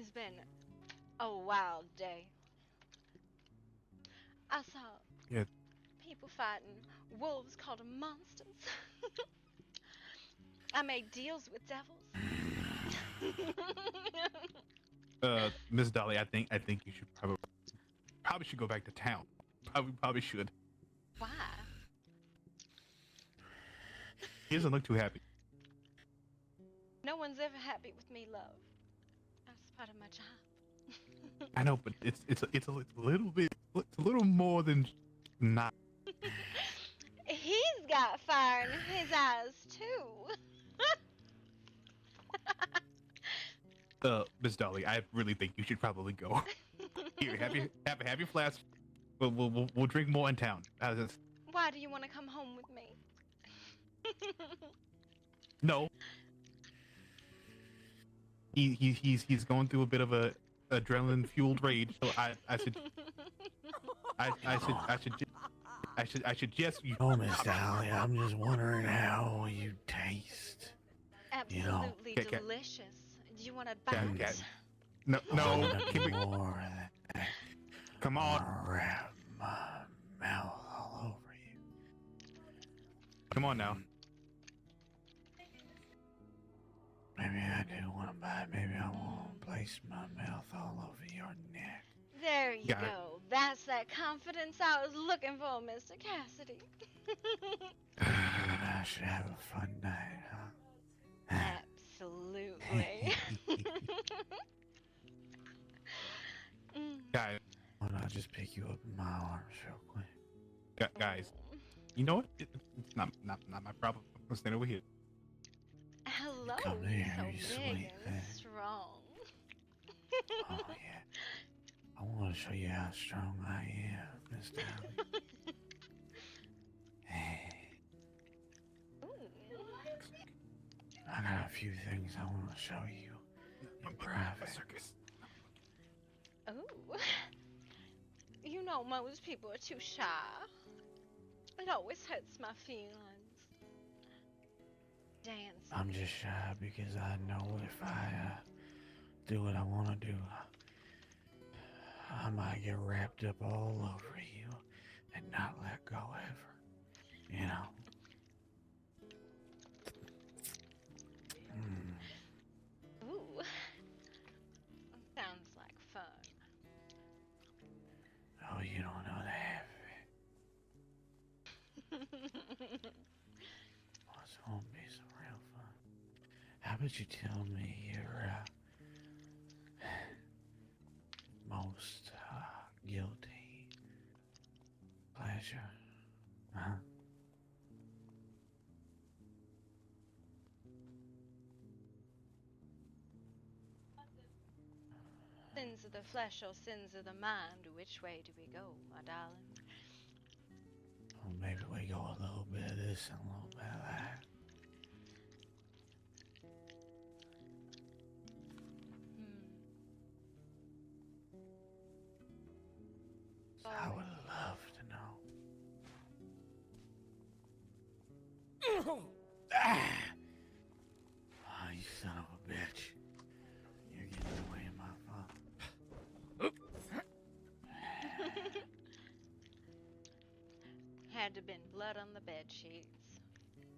It's been a wild day. I saw Yeah. people fighting wolves called them monsters. I made deals with devils. Miss Dolly, I think you should probably should go back to town. Probably should. Why? He doesn't look too happy. No one's ever happy with me, love. That's part of my job. I know, but it's a little more than not. He's got fire in his eyes too. Miss Dolly, I really think you should probably go. Here, have your flask. We'll drink more in town. Why do you want to come home with me? No, he's going through a bit of a adrenaline fueled rage. So I suggest you. Oh, Miss Dolly, I'm just wondering how you taste. Absolutely Cat, cat, delicious. Do you want a cat, bite? cat. No, I no. want Can we, more of that. come I on, want to wrap my mouth all over you. come on now. Maybe I do want to bite. Maybe I want to place my mouth all over your neck. There you Got it. go. That's that confidence I was looking for, Mr. Cassidy. You and I should have a fun night, huh? Absolutely. Guys, Why don't I just pick you up in my arms real quick? guys, you know what? It's not my problem. I'm staying over here. Hello, Come you're here, so you big sweet and thing. strong. Oh, yeah. I want to show you how strong I am, Miss Dolly. Hey, Ooh. I got a few things I want to show you in private. Circus. Ooh. You know most people are too shy. It always hurts my feelings. Dancing. I'm just shy because I know if I do what I want to do, I might get wrapped up all over you and not let go ever. You know? Mm. Ooh. Sounds like fun. Oh, you don't know the half of it. Oh, it's gonna be some real fun. How about you tell me your most guilty pleasure? Huh? Sins of the flesh or sins of the mind, which way do we go, my darling? Well, maybe we go a little bit of this and a little bit of that. So I would love to know. Ah! Oh, you son of a bitch. You're getting in the way of my fun. Had to been blood on the bed sheets.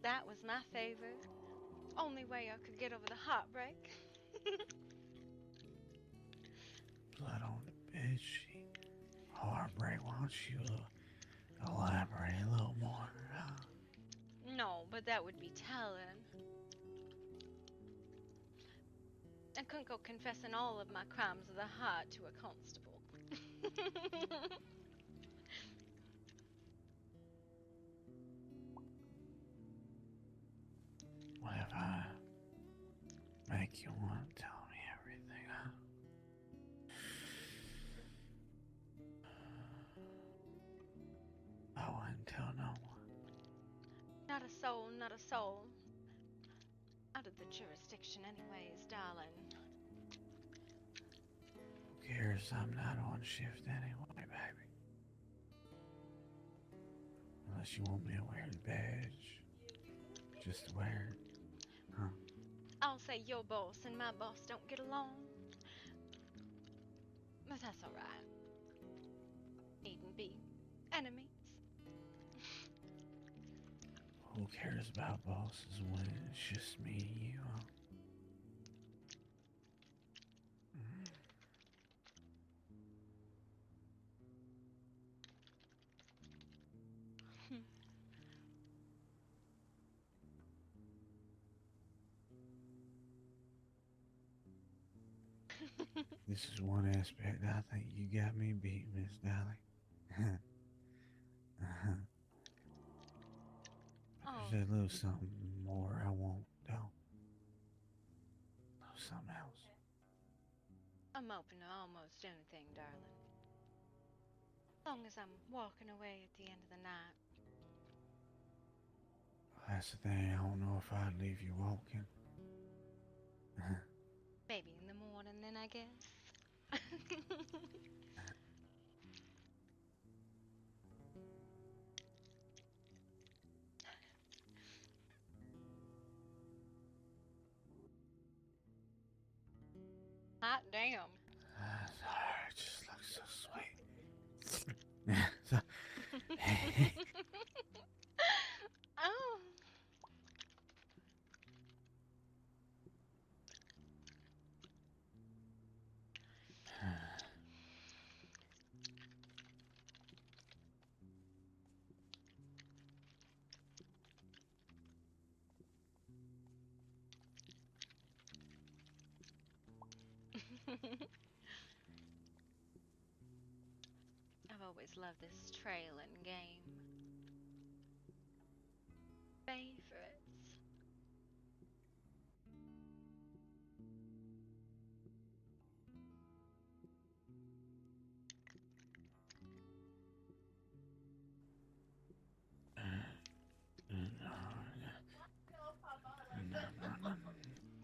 That was my favorite. Only way I could get over the heartbreak. Blood on the bed sheet. Heartbreak. Why don't you elaborate a little more? Huh? No, but that would be telling. I couldn't go confessing all of my crimes of the heart to a constable. What if I make you want to tell me everything, huh? I wouldn't tell no one. Not a soul, not a soul. Out of the jurisdiction anyways, darling. Who cares? I'm not on shift anyway, baby. Unless you want me to wear the badge. Just to wear it. Huh? I'll say your boss and my boss don't get along. But that's alright. Needn't be enemies. Who cares about bosses when it's just me and you? Huh? This is one aspect I think you got me beat, Miss Dolly. Oh, There's a little something more I want, though. A little something else. I'm open to almost anything, darling. As long as I'm walking away at the end of the night. That's the thing, I don't know if I'd leave you walking. Maybe in the morning then, I guess. Hot damn. It just looks so sweet. So, Oh. I've always loved this trailing game. Favorites.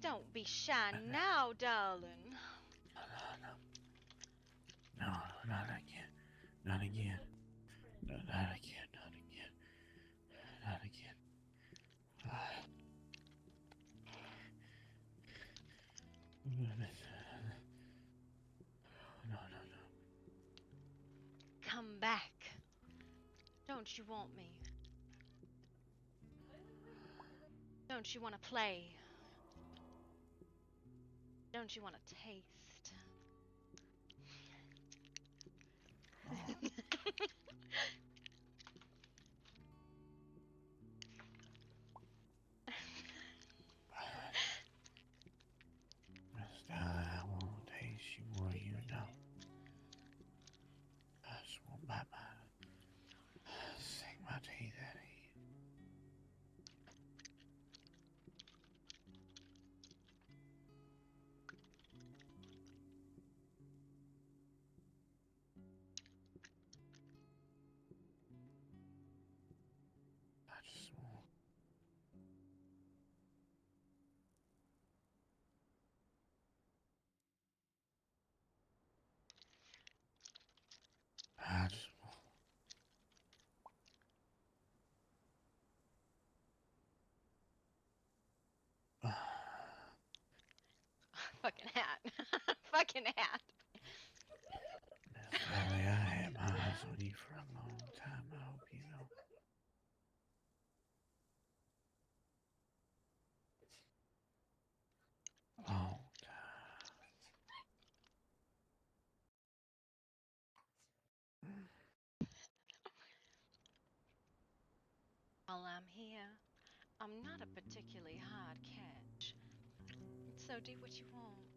Don't be shy now, darling. no, not again. Not again. Not again. Not again. Not again. No, no, no. Come back. Don't you want me? Don't you want to play? Don't you want to taste? Miss Dolly, I won't taste you more, you know. I just won't bite sink my teeth out of you. I just won't. I just won't. Fucking hat. Fucking hat. Miss Dolly, I had my eyes on you for a long time, I hope you know. Long time. While I'm here, I'm not a particularly hard catch. So do what you want.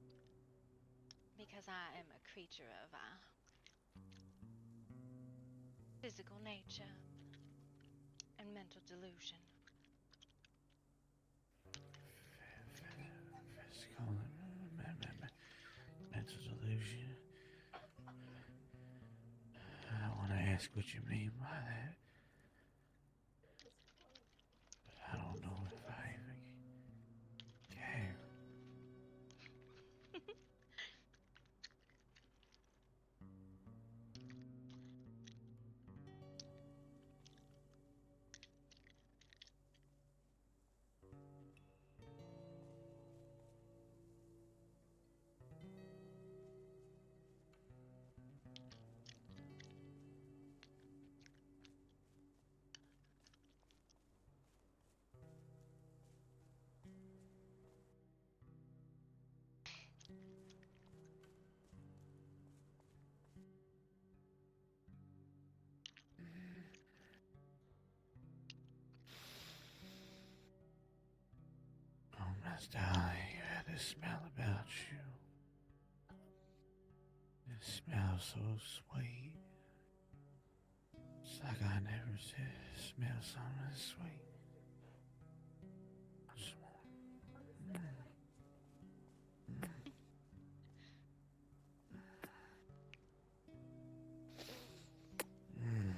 Because I am a creature of physical nature and mental delusion. Physical mental delusion. I want to ask what you mean by that, but I don't know if I even care. Miss Dolly, you had this smell about you. It smells so sweet. It's like I never smelled something this sweet. I just want. Mm.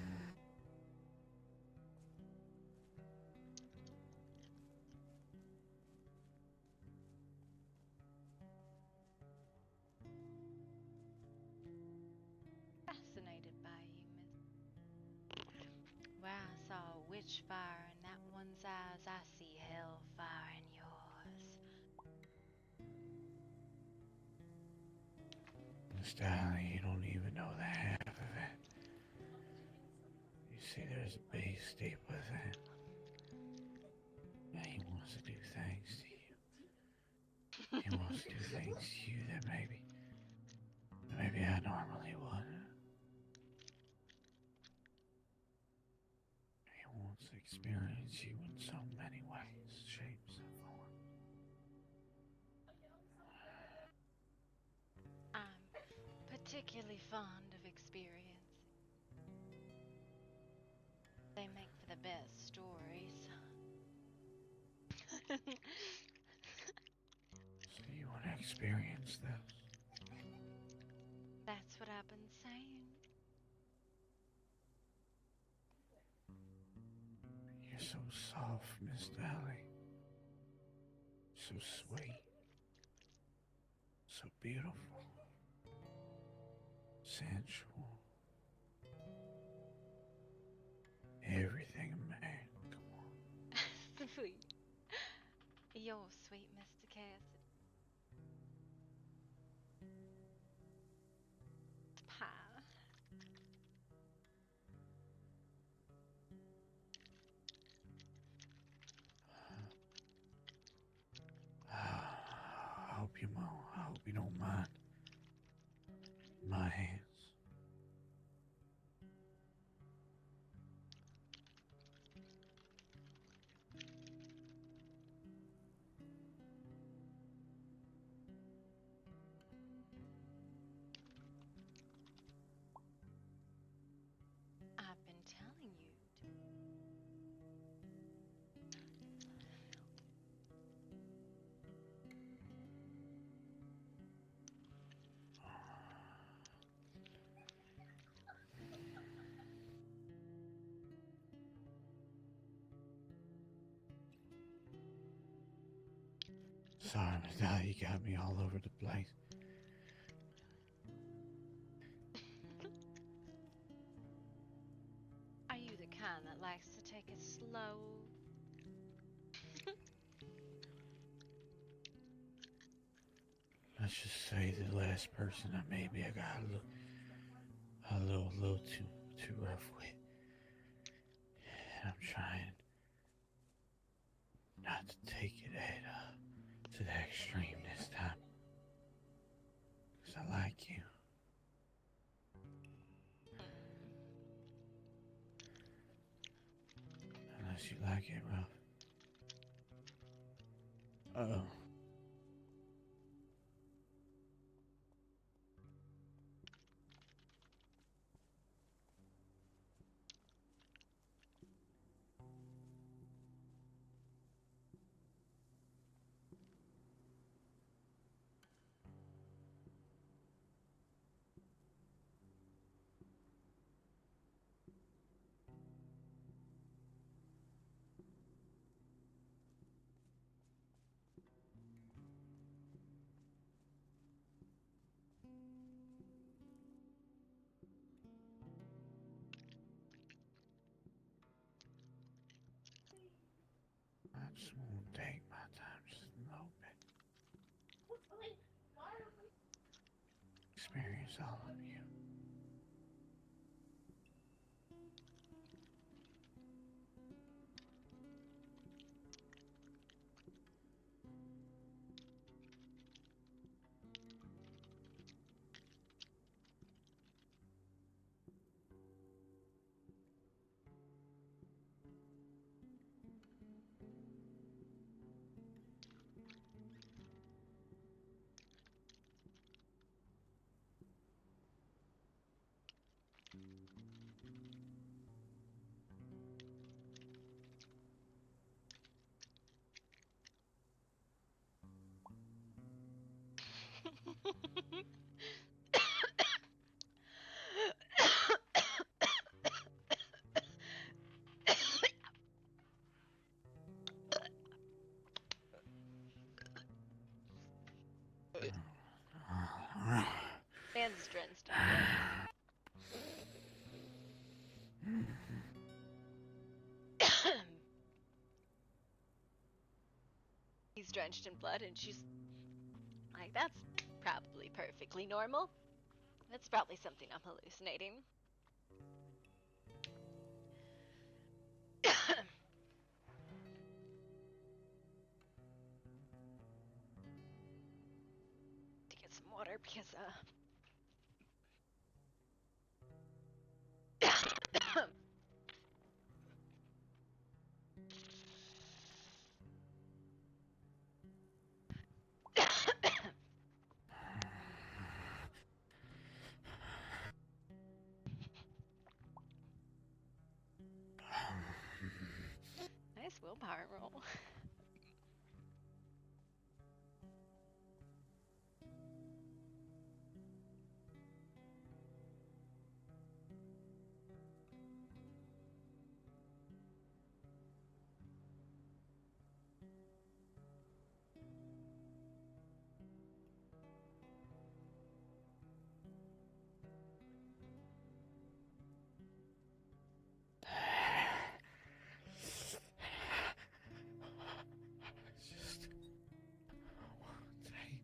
Fascinated by you, Miss. Where I saw a witch fire in that one's eyes, I see hellfire in yours. Miss Dolly, you don't even know the half of it. You see, there's a beast deep within. And he wants to do things to you. He wants to do things to you that maybe I normally wouldn't. He wants to experience you in so many ways, shapes, and forms. I'm particularly fond of experience. They make for the best stories. So you want to experience this? That's what I've been saying. You're so soft, Miss Dolly. So sweet. So beautiful. Sensual. Everything a man. Come on. Sweet. You're sweet, Mr. Cassidy. Pie. I hope I hope you don't mind my hands. I've been telling you to. Sorry, Miss Dolly, you got me all over the place. Are you the kind that likes to take it slow? Let's just say the last person I got a little too rough with. And I'm trying not to take it to the extreme this time. Because I like you. Unless you like it rough. Uh-oh. I just want to take my time just a little bit. Experience all of you. Man's drenched in blood. He's drenched in blood, and she's like, that's probably perfectly normal. That's probably something I'm hallucinating. To get some water because, nice willpower roll. Just one day.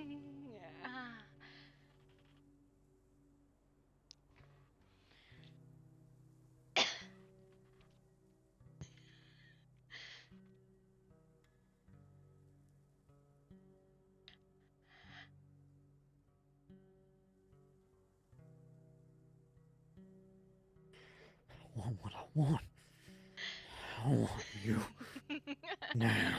Yeah. I want what I want. I want you now.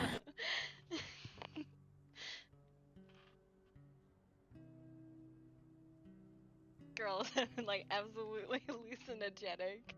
Girls, like absolutely hallucinogenic.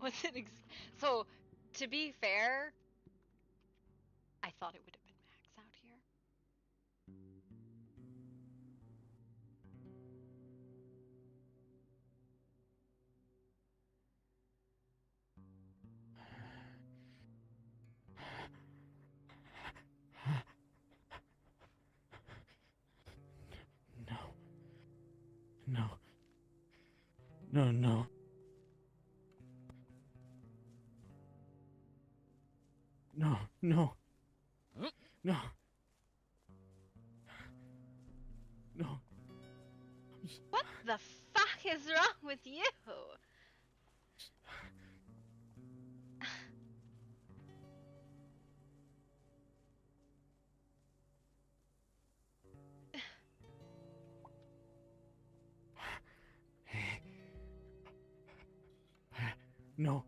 Was it so? To be fair, I thought it would have been Max out here. No. No. No, no. No, no. No. No. What the fuck is wrong with you? No.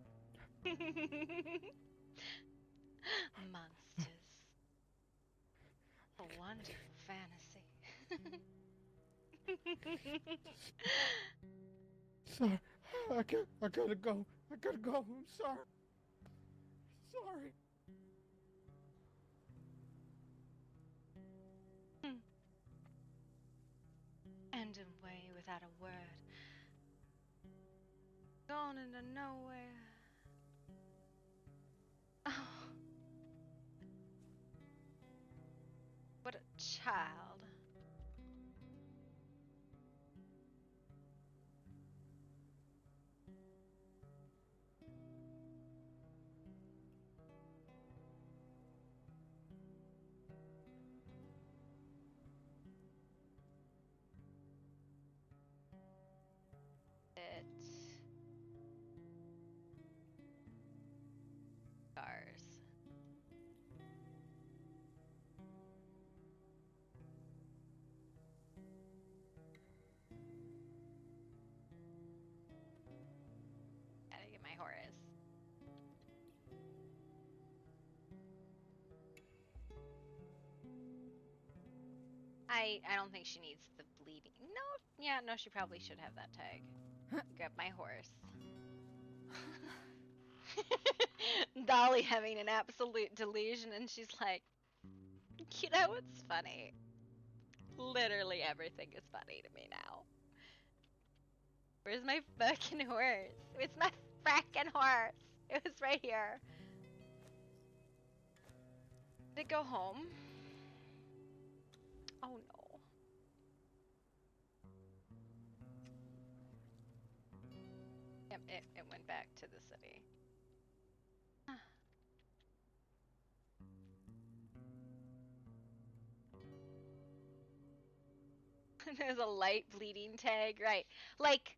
Monsters. A wonderful fantasy. Sorry. I gotta go. I gotta go. I'm sorry. Sorry. And away without a word. Gone into nowhere. Oh. What a child. It scars. Gotta get my Horus. I don't think she needs the bleeding. No, yeah, no, she probably should have that tag. Grab my horse. Dolly having an absolute delusion, and she's like, you know what's funny? Literally everything is funny to me now. Where's my fucking horse? It's my frackin' horse. It was right here. Did it go home? Oh no. Yep, it went back to the city. There's a light bleeding tag, right? Like,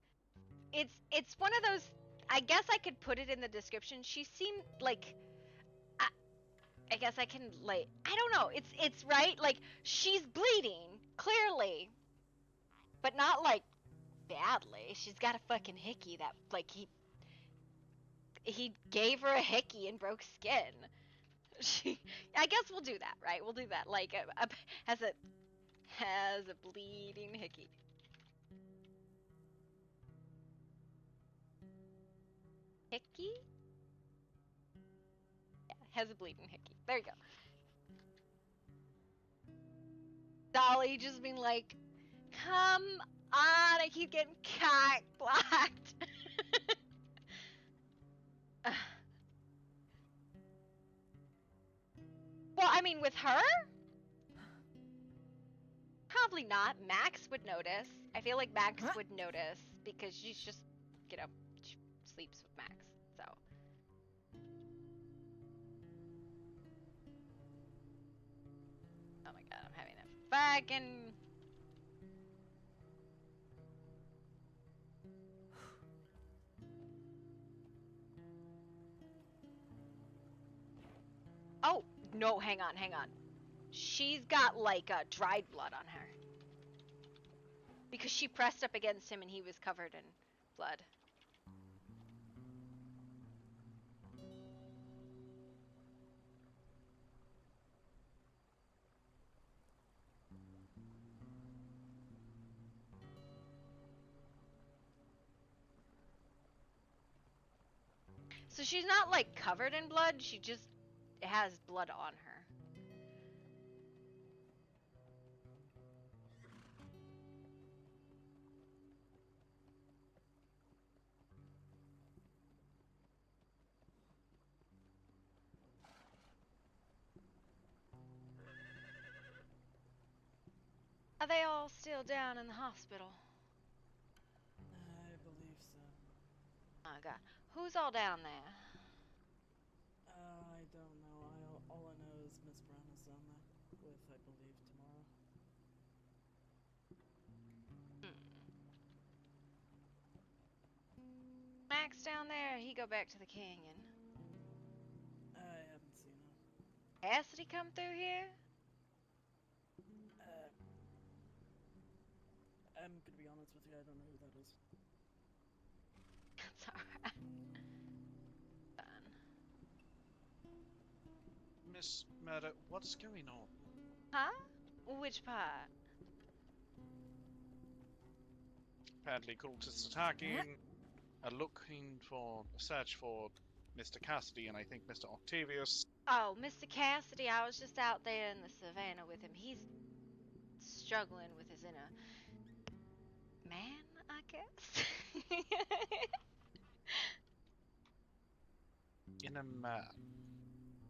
it's one of those. I guess I could put it in the description. She seemed like. I guess I can like. I don't know. It's right. Like she's bleeding clearly, but not like badly. She's got a fucking hickey that like he gave her a hickey and broke skin. She. I guess we'll do that, right? We'll do that. Like has a bleeding hickey. Hickey? Yeah, has a bleeding hickey. There you go. Dolly just being like, come on, I keep getting cock blocked. Well, I mean, with her? Probably not. Max would notice. I feel like Max would notice because she's just, she sleeps with Max. So. my god, I'm having a fucking... Oh, no, hang on. She's got, like, dried blood on her. Because she pressed up against him and he was covered in blood. So she's not, like, covered in blood, she just has blood on her. Are they all still down in the hospital? I believe so. Oh god. Who's all down there? I don't know. All I know is Miss Brown is down there with, I believe, tomorrow. Max down there, he go back to the canyon. I haven't seen him. Cassidy come through here? I'm gonna be honest with you, I don't know who that is. That's alright. Fine. Miss Murder, what's going on? Huh? Which part? Apparently cultists attacking, looking for a search for Mr. Cassidy and I think Mr. Octavius. Oh, Mr. Cassidy, I was just out there in the savannah with him. He's struggling with his inner man, I guess. In a man.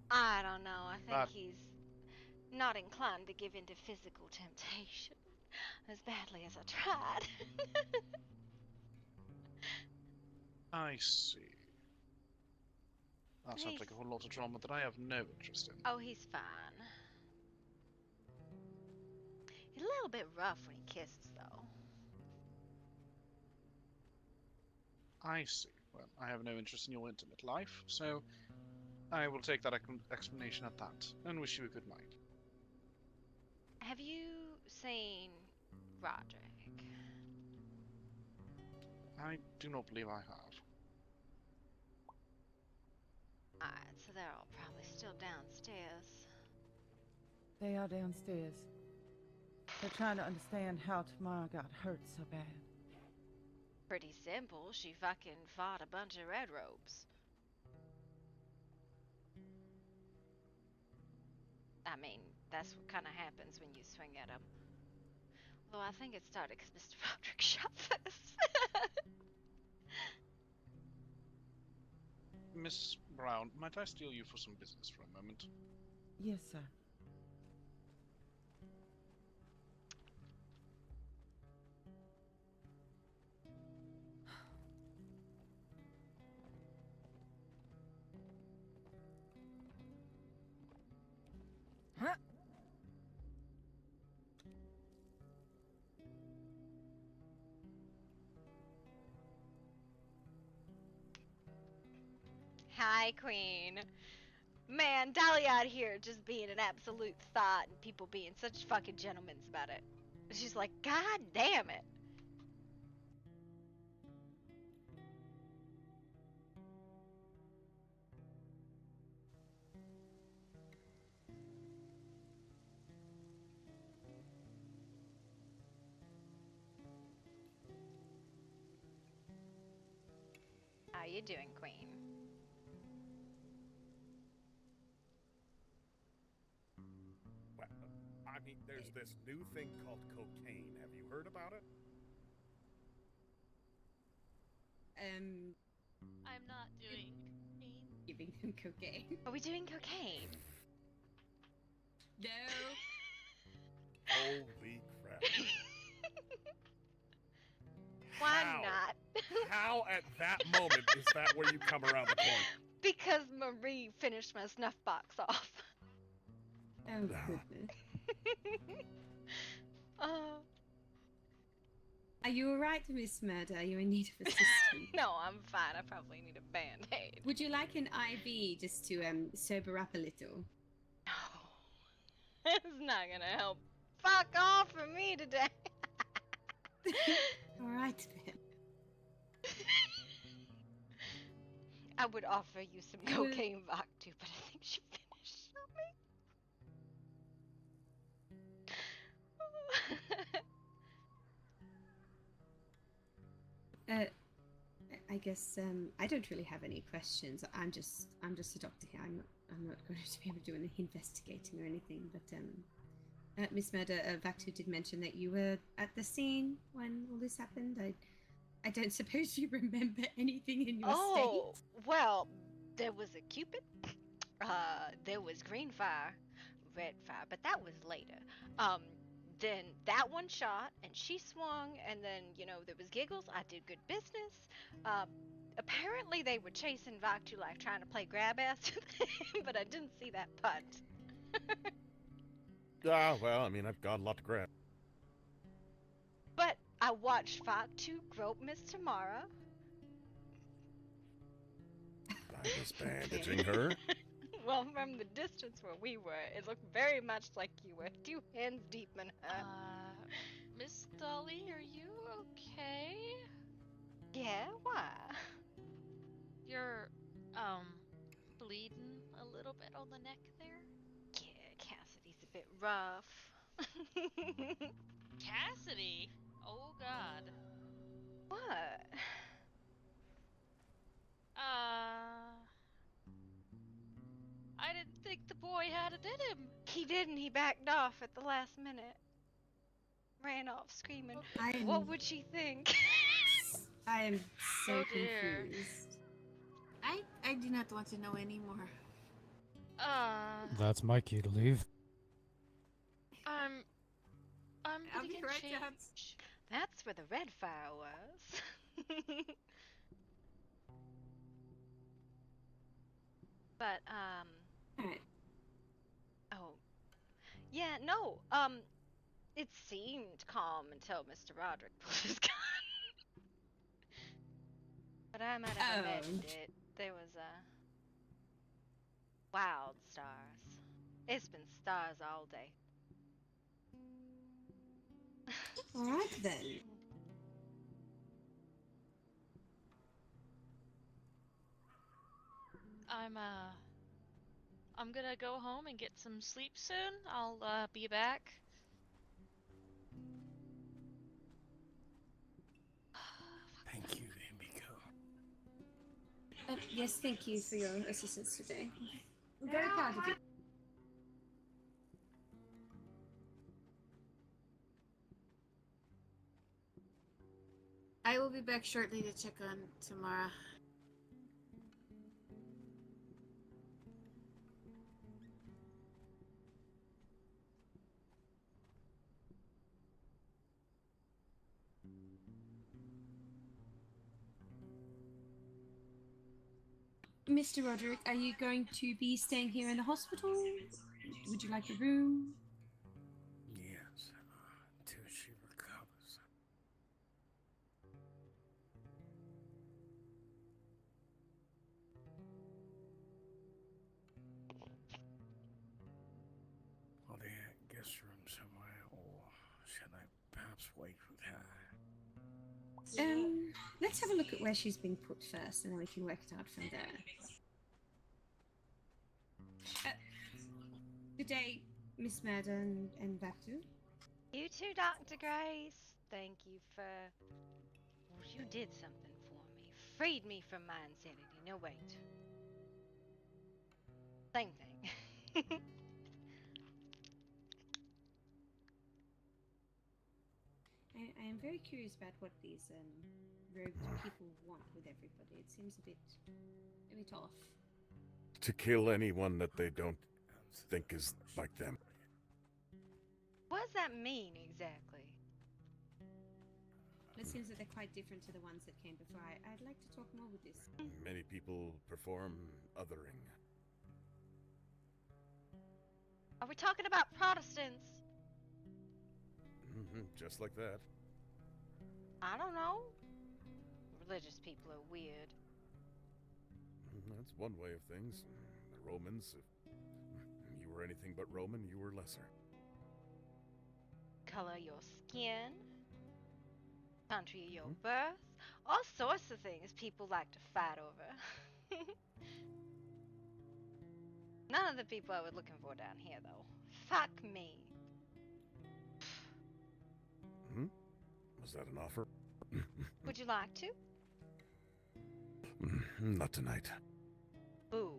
I don't know. I think But- he's not inclined to give in to physical temptation as badly as I tried. I see. That sounds like a whole lot of drama that I have no interest in. Oh, he's fine. He's a little bit rough when he kisses, though. I see. Well, I have no interest in your intimate life, so I will take that explanation at that, and wish you a good night. Have you seen Roderick? I do not believe I have. Alright, so they're all probably still downstairs. They are downstairs. They're trying to understand how Tamara got hurt so bad. Pretty simple. She fucking fought a bunch of red robes. I mean, that's what kind of happens when you swing at them. Although I think it started because Mr. Roderick shot first. Miss Brown, might I steal you for some business for a moment? Yes, sir. Huh? Hi, Queen. Man, Dolly out here just being an absolute thought and people being such fucking gentlemen about it. She's like, God damn it. How you doing, Queen? Well, I mean, there's this new thing called cocaine. Have you heard about it? I'm not doing Giving him cocaine. Are we doing cocaine? No. Holy crap. Why How? not? How at that moment is that where you come around the corner? Because Marie finished my snuff box off. Oh goodness. you alright, Miss Murder? Are you in need of assistance? No, I'm fine. I probably need a band-aid. Would you like an IV just to sober up a little? No. It's not gonna help. Fuck off from me today. Alright then. I would offer you some I will- cocaine Vactu, but I think she finished on me. I guess I don't really have any questions. I'm just a doctor here. I'm not going to be able to do any investigating or anything. But Miss Murder, Vaktu did mention that you were at the scene when all this happened. I don't suppose you remember anything in your Oh, well, there was a Cupid. There was green fire, red fire, but that was later. Then that one shot, and she swung, and then, there was giggles. I did good business. Apparently they were chasing Vaktu, like, trying to play grab ass to them, but I didn't see that punt. Ah, well, I mean, I've got a lot to grab. But I watched Vaktu grope Miss Tamara. I was bandaging her. Well, from the distance where we were, it looked very much like you were 2 hands deep in her. Miss Dolly, are you okay? Yeah, why? You're, bleeding a little bit on the neck there? Yeah, Cassidy's a bit rough. Cassidy? Oh god. What? I didn't think the boy had it in him. He didn't. He backed off at the last minute. Ran off screaming. stay. What would she think? I am so Oh dear. confused. I do not want to know anymore. That's my cue to leave. I'm I'll gonna be get right changed. down. That's where the red fire was. But, Alright. oh. Yeah, no, it seemed calm until Mr. Roderick pulled his gun. But I might have imagined it. There was, wild stars. It's been stars all day. Alright then. I'm gonna go home and get some sleep soon. I'll be back. Thank you, Emiko. Yes, thank you for your assistance today. I'm very proud of you. I will be back shortly to check on Tamara. Mr. Roderick, are you going to be staying here in the hospital? Would you like a room? Yes, until she recovers. Are they at guest room somewhere, or should I perhaps wait with her? Let's have a look at where she's being put first, and then we can work it out from there. Good day, Miss Madden and Vaktu. You too, Dr. Grace. Thank you for... Well, you did something for me. Freed me from my insanity. No, wait. Same thing. I am very curious about what these rogue people want with everybody. It seems a bit off. To kill anyone that they don't think is like them. What does that mean, exactly? It seems that they're quite different to the ones that came before. I'd like to talk more with this. Many people perform othering. Are we talking about Protestants? Just like that. I don't know. Religious people are weird. That's one way of things. The Romans, if you were anything but Roman, you were lesser. Color of your skin, country of your birth, all sorts of things people like to fight over. None of the people I was looking for down here, though. Fuck me. Was that an offer? Would you like to? Not tonight. Boo.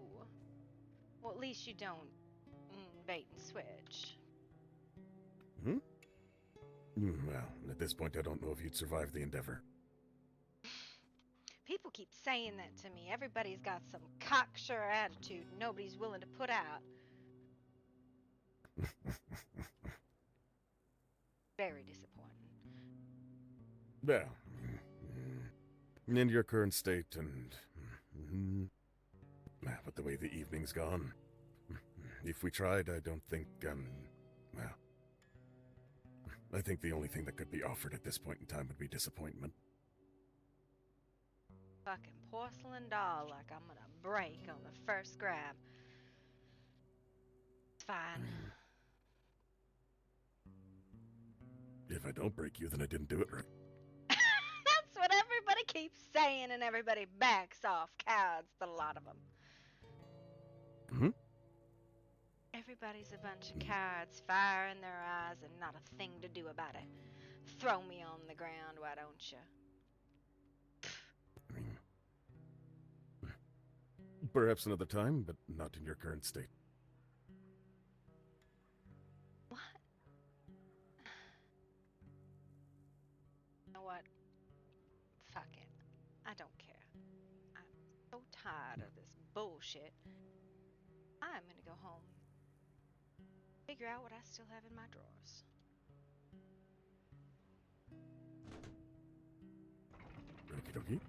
Well, at least you don't bait and switch. Well, at this point, I don't know if you'd survive the endeavor. People keep saying that to me. Everybody's got some cocksure attitude nobody's willing to put out. Very disappointing. Well, in your current state and with the way the evening's gone, if we tried, I don't think, well, I think the only thing that could be offered at this point in time would be disappointment. Fucking porcelain doll like I'm gonna break on the first grab. It's fine. If I don't break you, then I didn't do it right. That's what everybody keeps saying, and everybody backs off. Cowards, the lot of them. Everybody's a bunch of cowards, fire in their eyes, and not a thing to do about it. Throw me on the ground, why don't you? Perhaps another time, but not in your current state. What? You know what? Fuck it. I don't care. I'm so tired of this bullshit. I'm gonna go home. Figure out what I still have in my drawers. Okie dokie.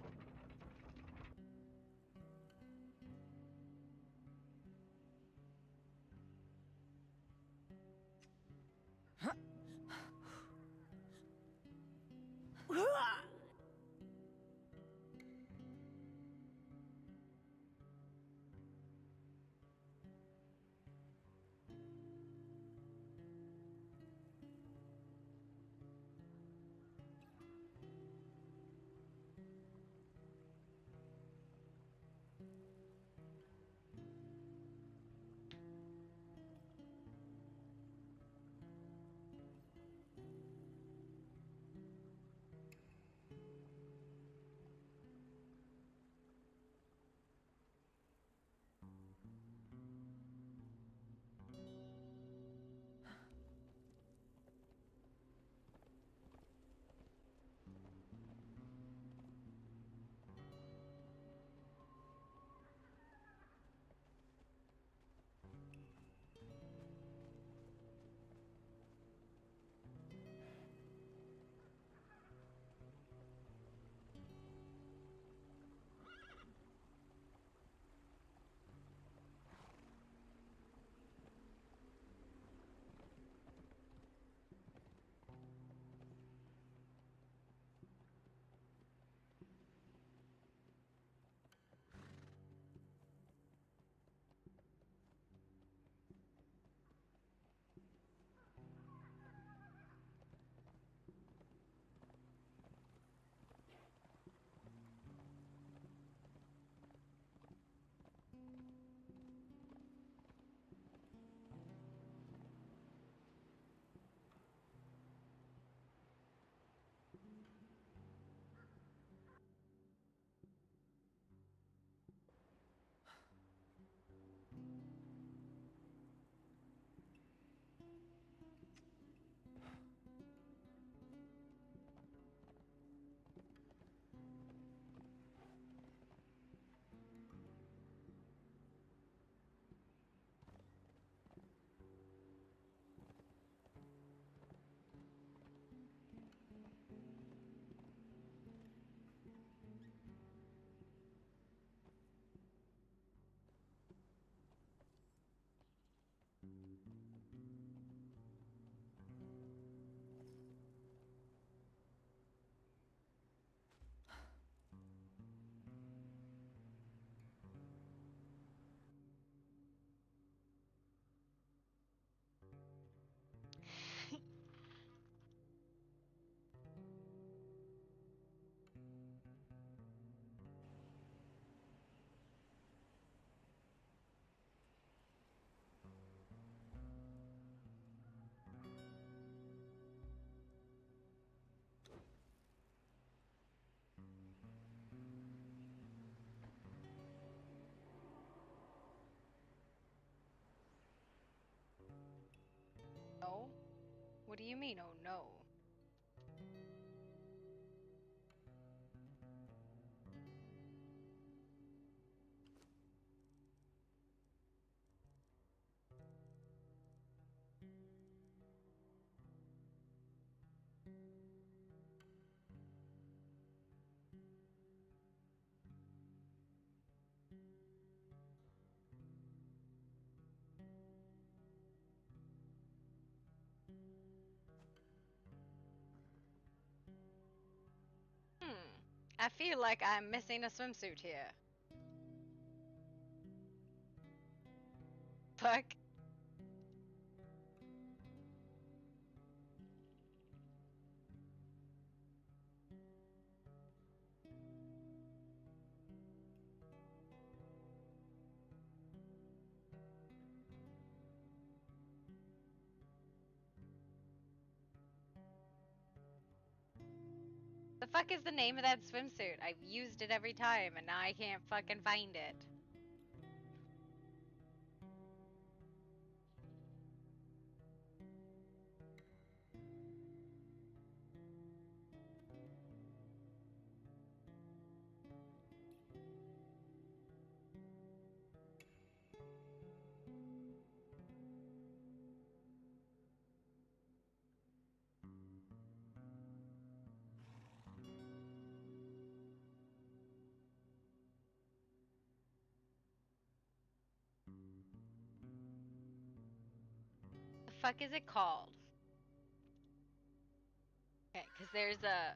What do you mean, oh no? I feel like I'm missing a swimsuit here. Fuck. The fuck is the name of that swimsuit? I've used it every time and now I can't fucking find it. The fuck is it called? Okay, because there's a...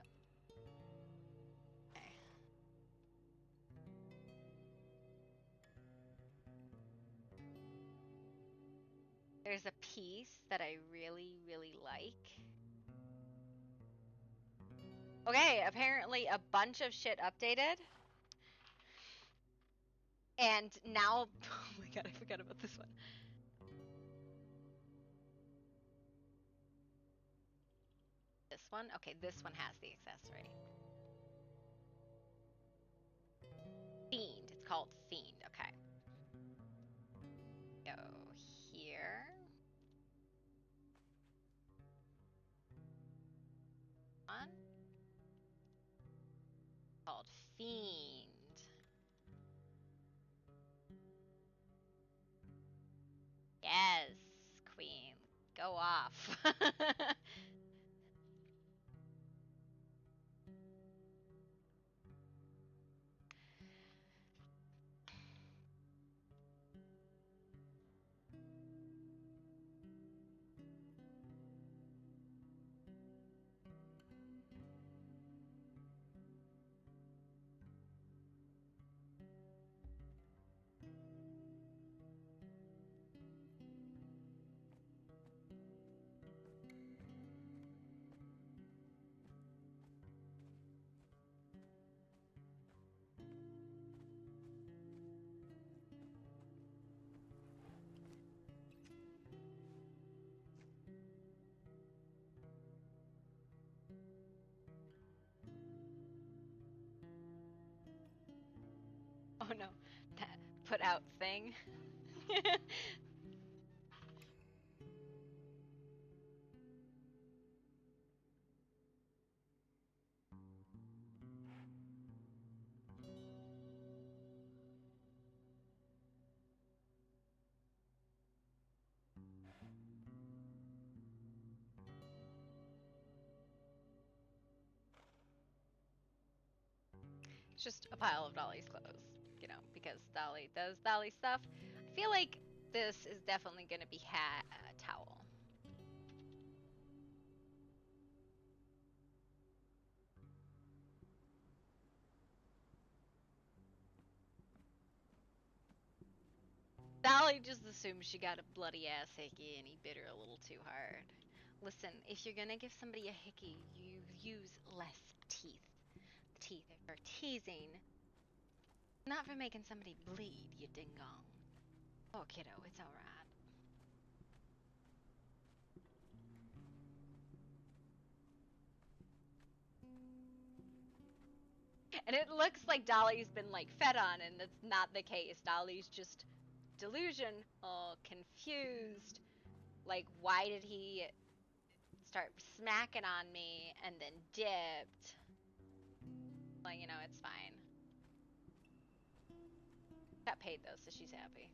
Okay. There's a piece that I really, really like. Okay, apparently a bunch of shit updated. And now... Oh my god, I forgot about this one. This one? Okay, this one has the accessory. Fiend. It's called Fiend. Okay. Go here. On. Called Fiend. Yes, Queen. Go off. Oh no, that put out thing. It's just a pile of Dolly's clothes, you know, because Dolly does Dolly stuff. I feel like this is definitely gonna be towel. Dolly just assumes she got a bloody ass hickey and he bit her a little too hard. Listen, if you're gonna give somebody a hickey, you use less teeth. Teeth are for teasing, not for making somebody bleed, you ding dong. Oh, kiddo, it's alright. And it looks like Dolly's been like fed on, and that's not the case. Dolly's just delusion, confused. Like, why did he start smacking on me and then dipped. Well, you know, it's fine. Got paid though, so she's happy.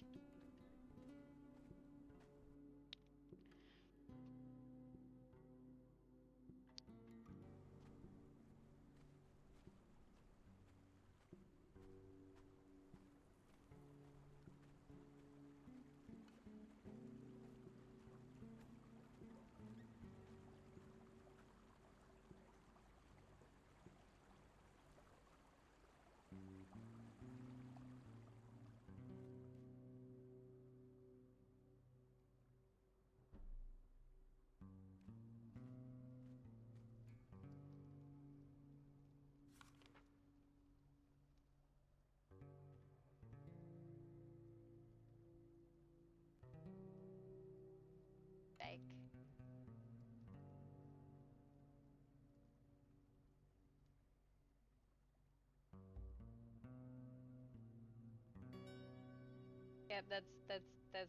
Like, yep, that's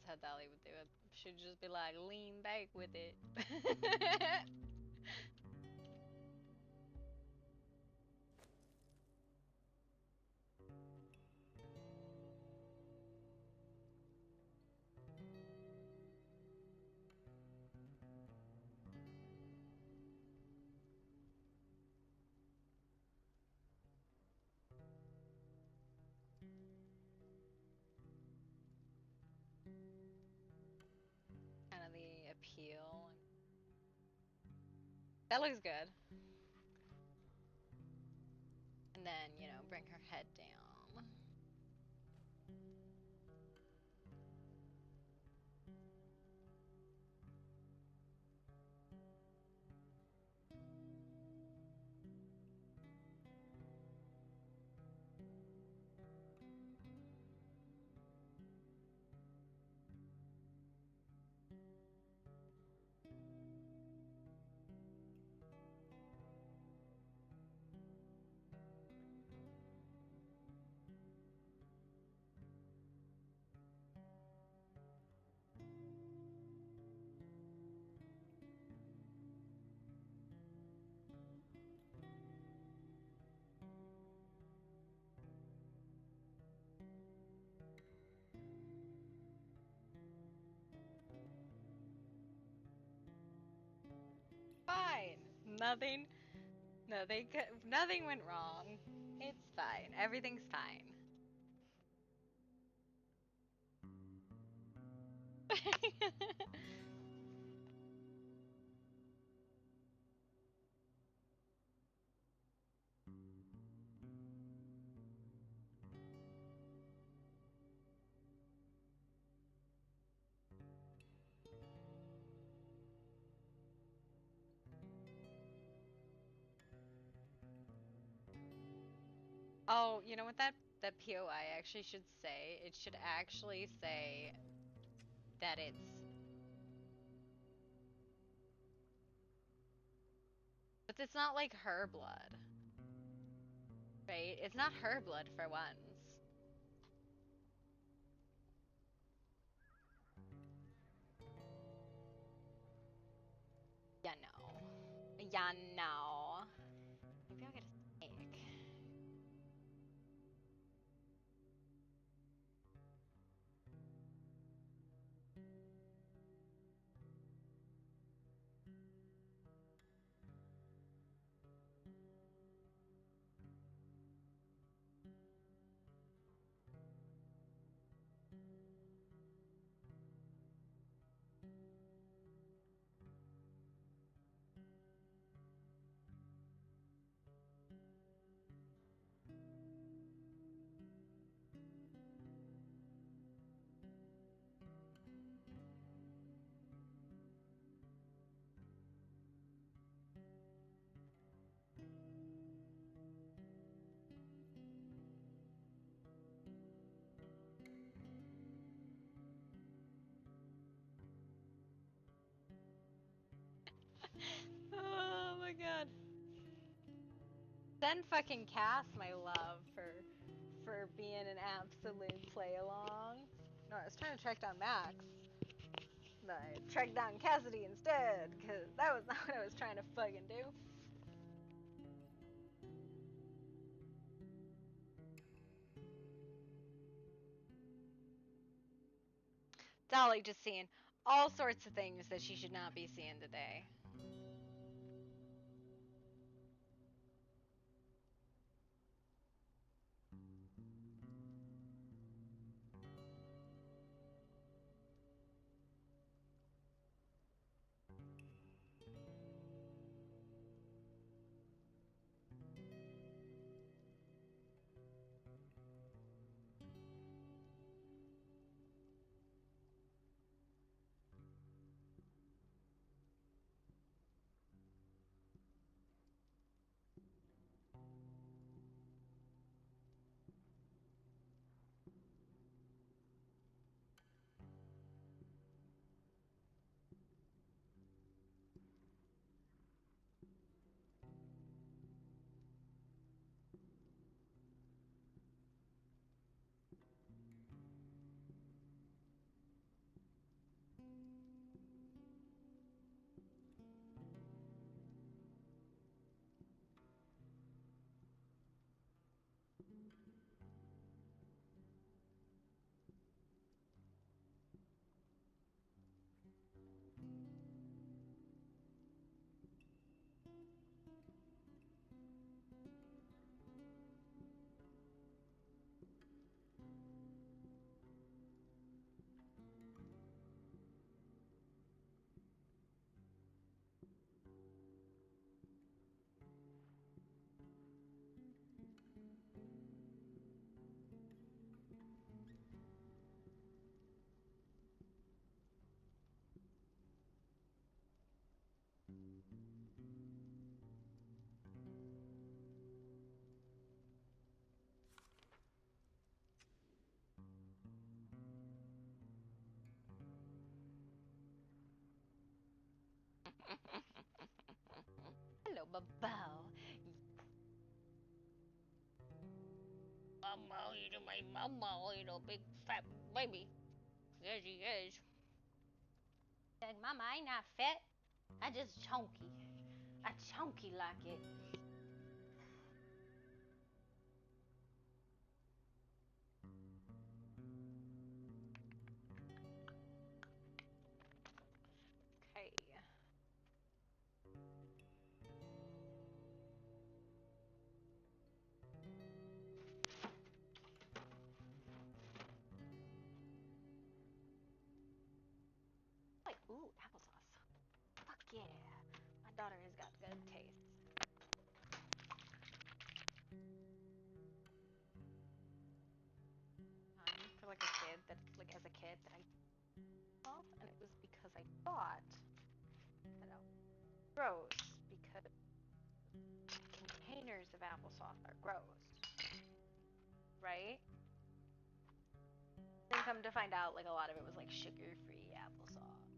how Dolly would do it. She'd just be like, lean back with it. Kind of the appeal. That looks good. And then, you know, bring her head down. Fine. Nothing went wrong. It's fine. Everything's fine. Oh, you know what that POI actually should say? It should actually say that it's not like her blood. Right? It's not her blood for once. Yeah, no. Yeah, no. Maybe I'll get a snake. Oh my god. Send fucking Cass my love for being an absolute play along. No, I was trying to track down Max. I tracked down Cassidy instead, because that was not what I was trying to fucking do. Dolly just seeing all sorts of things that she should not be seeing today. Hello, Babao. Mama, you my mama, big fat baby. Yes, he is. Like, Mama, I ain't not fat. I just chunky. I chunky like it. Okay. Like, ooh, applesauce. Fuck yeah. My daughter has got good taste. For like a kid, that like as a kid that I off, and it was because I thought that I was gross because containers of applesauce are gross, right? Then come to find out, like a lot of it was like sugar-free applesauce,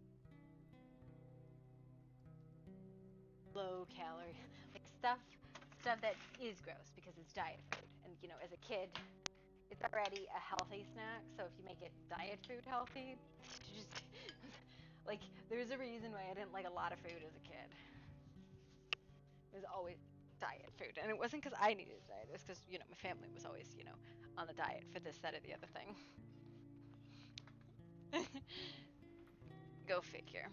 low calorie, like stuff that is gross because it's diet food, and as a kid, it's already a healthy snack. So if you make it diet food healthy, just like there's a reason why I didn't like a lot of food as a kid. It was always diet food, and it wasn't because I needed diet. It was because my family was always on the diet for this, that, or the other thing. Go figure.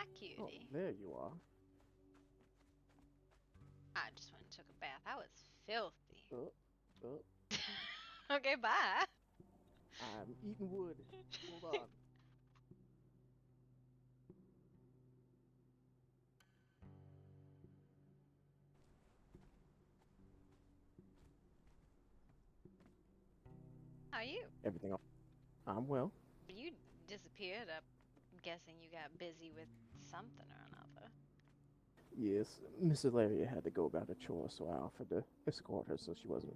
Hi, cutie. Oh, there you are. I just went and took a bath. I was filthy. Oh, Okay, bye. I'm eating wood. Hold on. How are you? Everything else. I'm well. You disappeared. I'm guessing you got busy with something or another. Yes, Mrs. Laria had to go about her chore, so I offered to escort her so she wasn't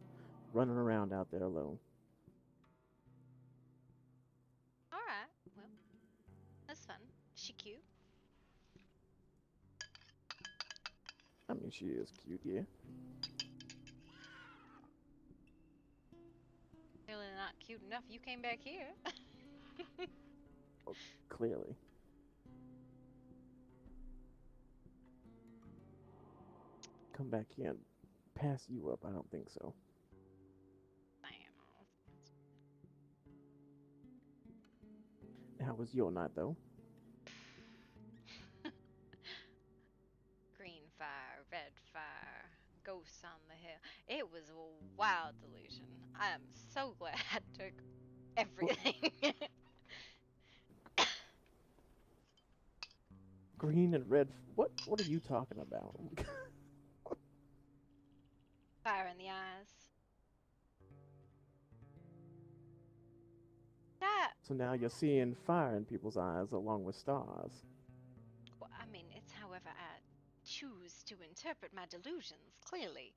running around out there alone. All right. Well, that's fun. Is she cute? I mean, she is cute, yeah. Really not cute enough. You came back here. Well, clearly. Come back here and pass you up, I don't think so. How was your night, though? Green fire, red fire, ghosts on the hill. It was a wild delusion. I am so glad I took everything. Green and red. What are you talking about? Fire in the eyes. That, So now you're seeing fire in people's eyes along with stars. well, I mean, it's however I choose to interpret my delusions, clearly.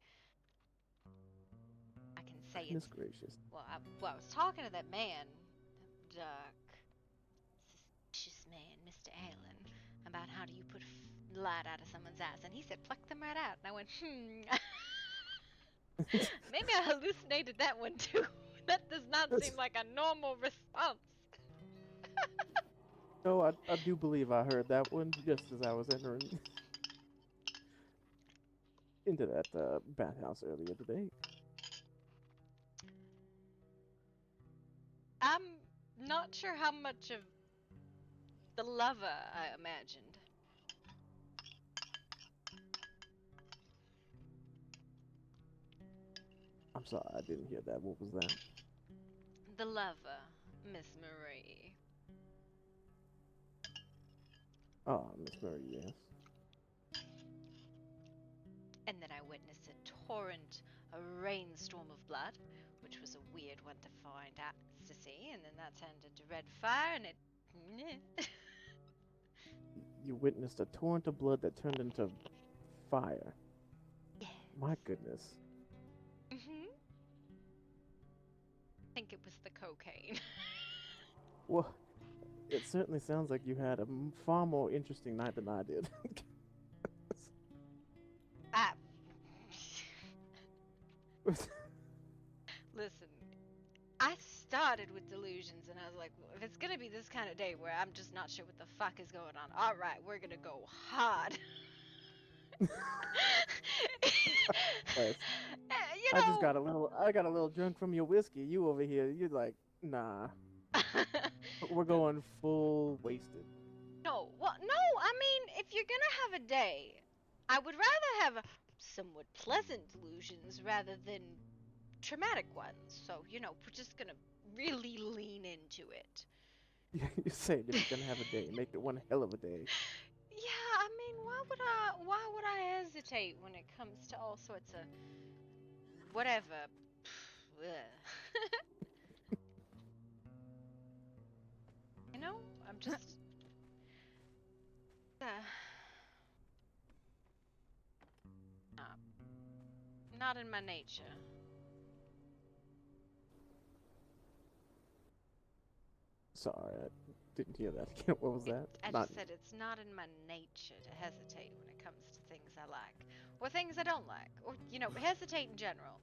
I can say Goodness it's, gracious. well, I was talking to that man, dark, suspicious man, Mr. Allen, about how do you put light out of someone's eyes, and he said, pluck them right out. And I went, maybe I hallucinated that one too. That does not seem like a normal response. No, I do believe I heard that one just as I was entering into that bathhouse earlier today. I'm not sure how much of the lover I imagined. I'm sorry, I didn't hear that. What was that? The lover, Miss Marie. Oh, Miss Murray, yes. And then I witnessed a torrent, a rainstorm of blood, which was a weird one to find out to see. And then that turned into red fire, and it. You witnessed a torrent of blood that turned into fire. Yes. My goodness. I think it was the cocaine. Well, it certainly sounds like you had a far more interesting night than I did. I. Listen, I started with delusions, and I was like, well, if it's gonna be this kind of day where I'm just not sure what the fuck is going on, all right, we're gonna go hard. Yes. You I just know, I got a little drunk from your whiskey. You over here, you're like, nah. We're going full wasted. no, well, no, I mean, if you're gonna have a day, I would rather have somewhat pleasant delusions rather than traumatic ones. So, you know, we're just gonna really lean into it. You said if you're gonna have a day, make it one hell of a day. Yeah, I mean, why would I hesitate when it comes to all sorts of whatever? You know, I'm just uh, not, not in my nature. Sorry, I didn't hear that again. What was that? I Not just said it's not in my nature to hesitate when it comes to things I like or things I don't like, or you know, hesitate in general.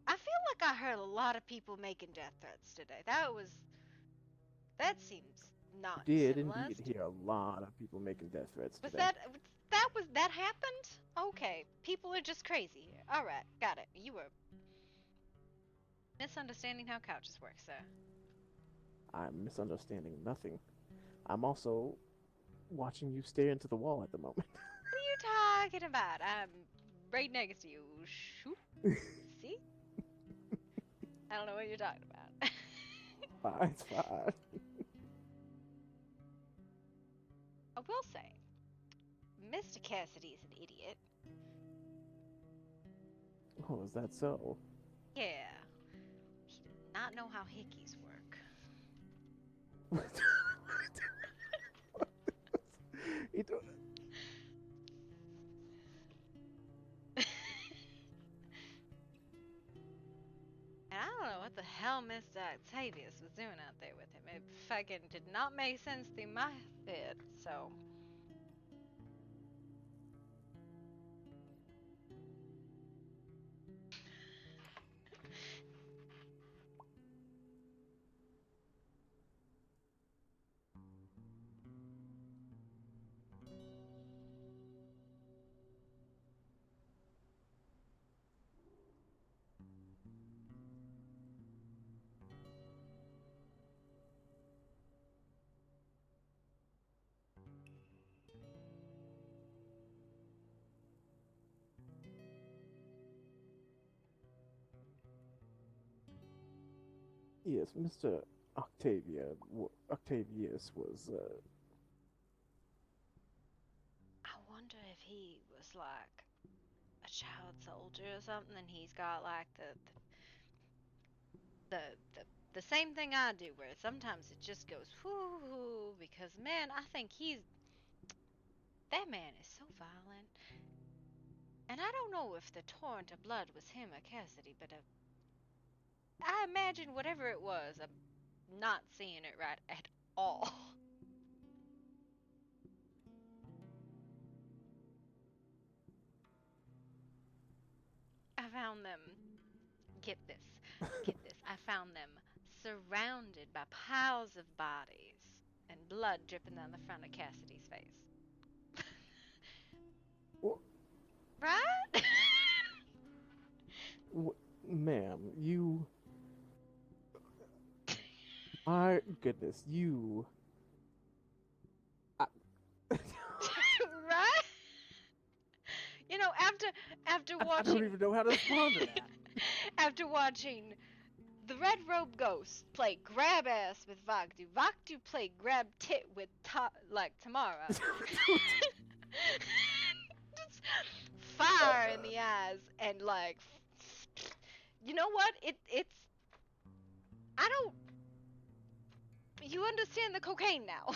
I feel like I heard a lot of people making death threats today. That seems not did indeed civilized. hear a lot of people making death threats Was today. that happened? Okay, people are just crazy here. All right, got it. You were misunderstanding how couches work, sir. I'm misunderstanding nothing. I'm also watching you stare into the wall at the moment. What are you talking about? I'm right next to you. Shoot. See? I don't know what you're talking about. Fine, it's fine. I will say, Mr. Cassidy is an idiot. Oh, is that so? Yeah. He does not know how hickeys work. He do- And I don't know what the hell Mr. Octavius was doing out there with him. It fucking did not make sense through my head, so. Yes, Mr. Octavius was. I wonder if he was like a child soldier or something, and he's got like the the the same thing I do, where sometimes it just goes whoo, because man, I think that man is so violent. And I don't know if the torrent of blood was him or Cassidy, but I imagine whatever it was, I'm not seeing it right at all. I found them, get this, I found them surrounded by piles of bodies and blood dripping down the front of Cassidy's face. Wh- Right? Ma'am, you. My goodness, you. Right? You know, after watching I don't even know how to respond to that. after watching the Red Robe Ghost play grab ass with Vakdu, Vakdu play grab tit with Tamara. Just fire in the eyes and like, you know what? It's I don't. You understand the cocaine now.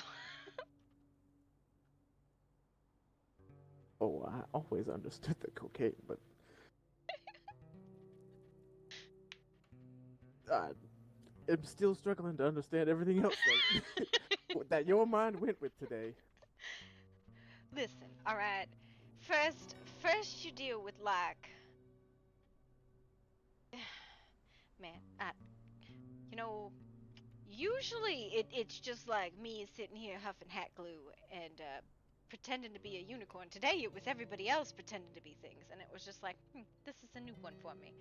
Oh, I always understood the cocaine, but I'm still struggling to understand everything else that your mind went with today. Listen, all right. First you deal with like, man, you know, usually it's just like me sitting here huffing hat glue and pretending to be a unicorn. Today it was everybody else pretending to be things, and it was just like, this is a new one for me.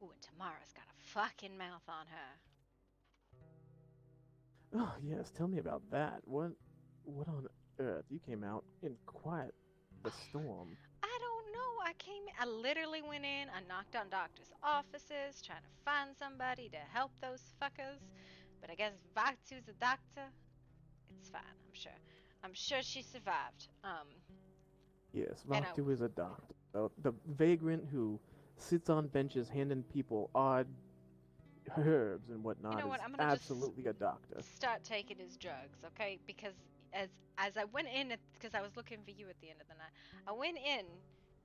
Ooh, and Tamara's got a fucking mouth on her. Oh yes, tell me about that. What on earth? You came out in quite the storm. I don't know. I literally went in, I knocked on doctors' offices trying to find somebody to help those fuckers. But I guess Vaktu's a doctor. It's fine, I'm sure. I'm sure she survived. Yes, And Vaktu is a doctor. The vagrant who sits on benches handing people odd herbs and whatnot you know what? is I'm gonna absolutely a doctor. just start taking his drugs, okay? Because as I went in, because I was looking for you at the end of the night, I went in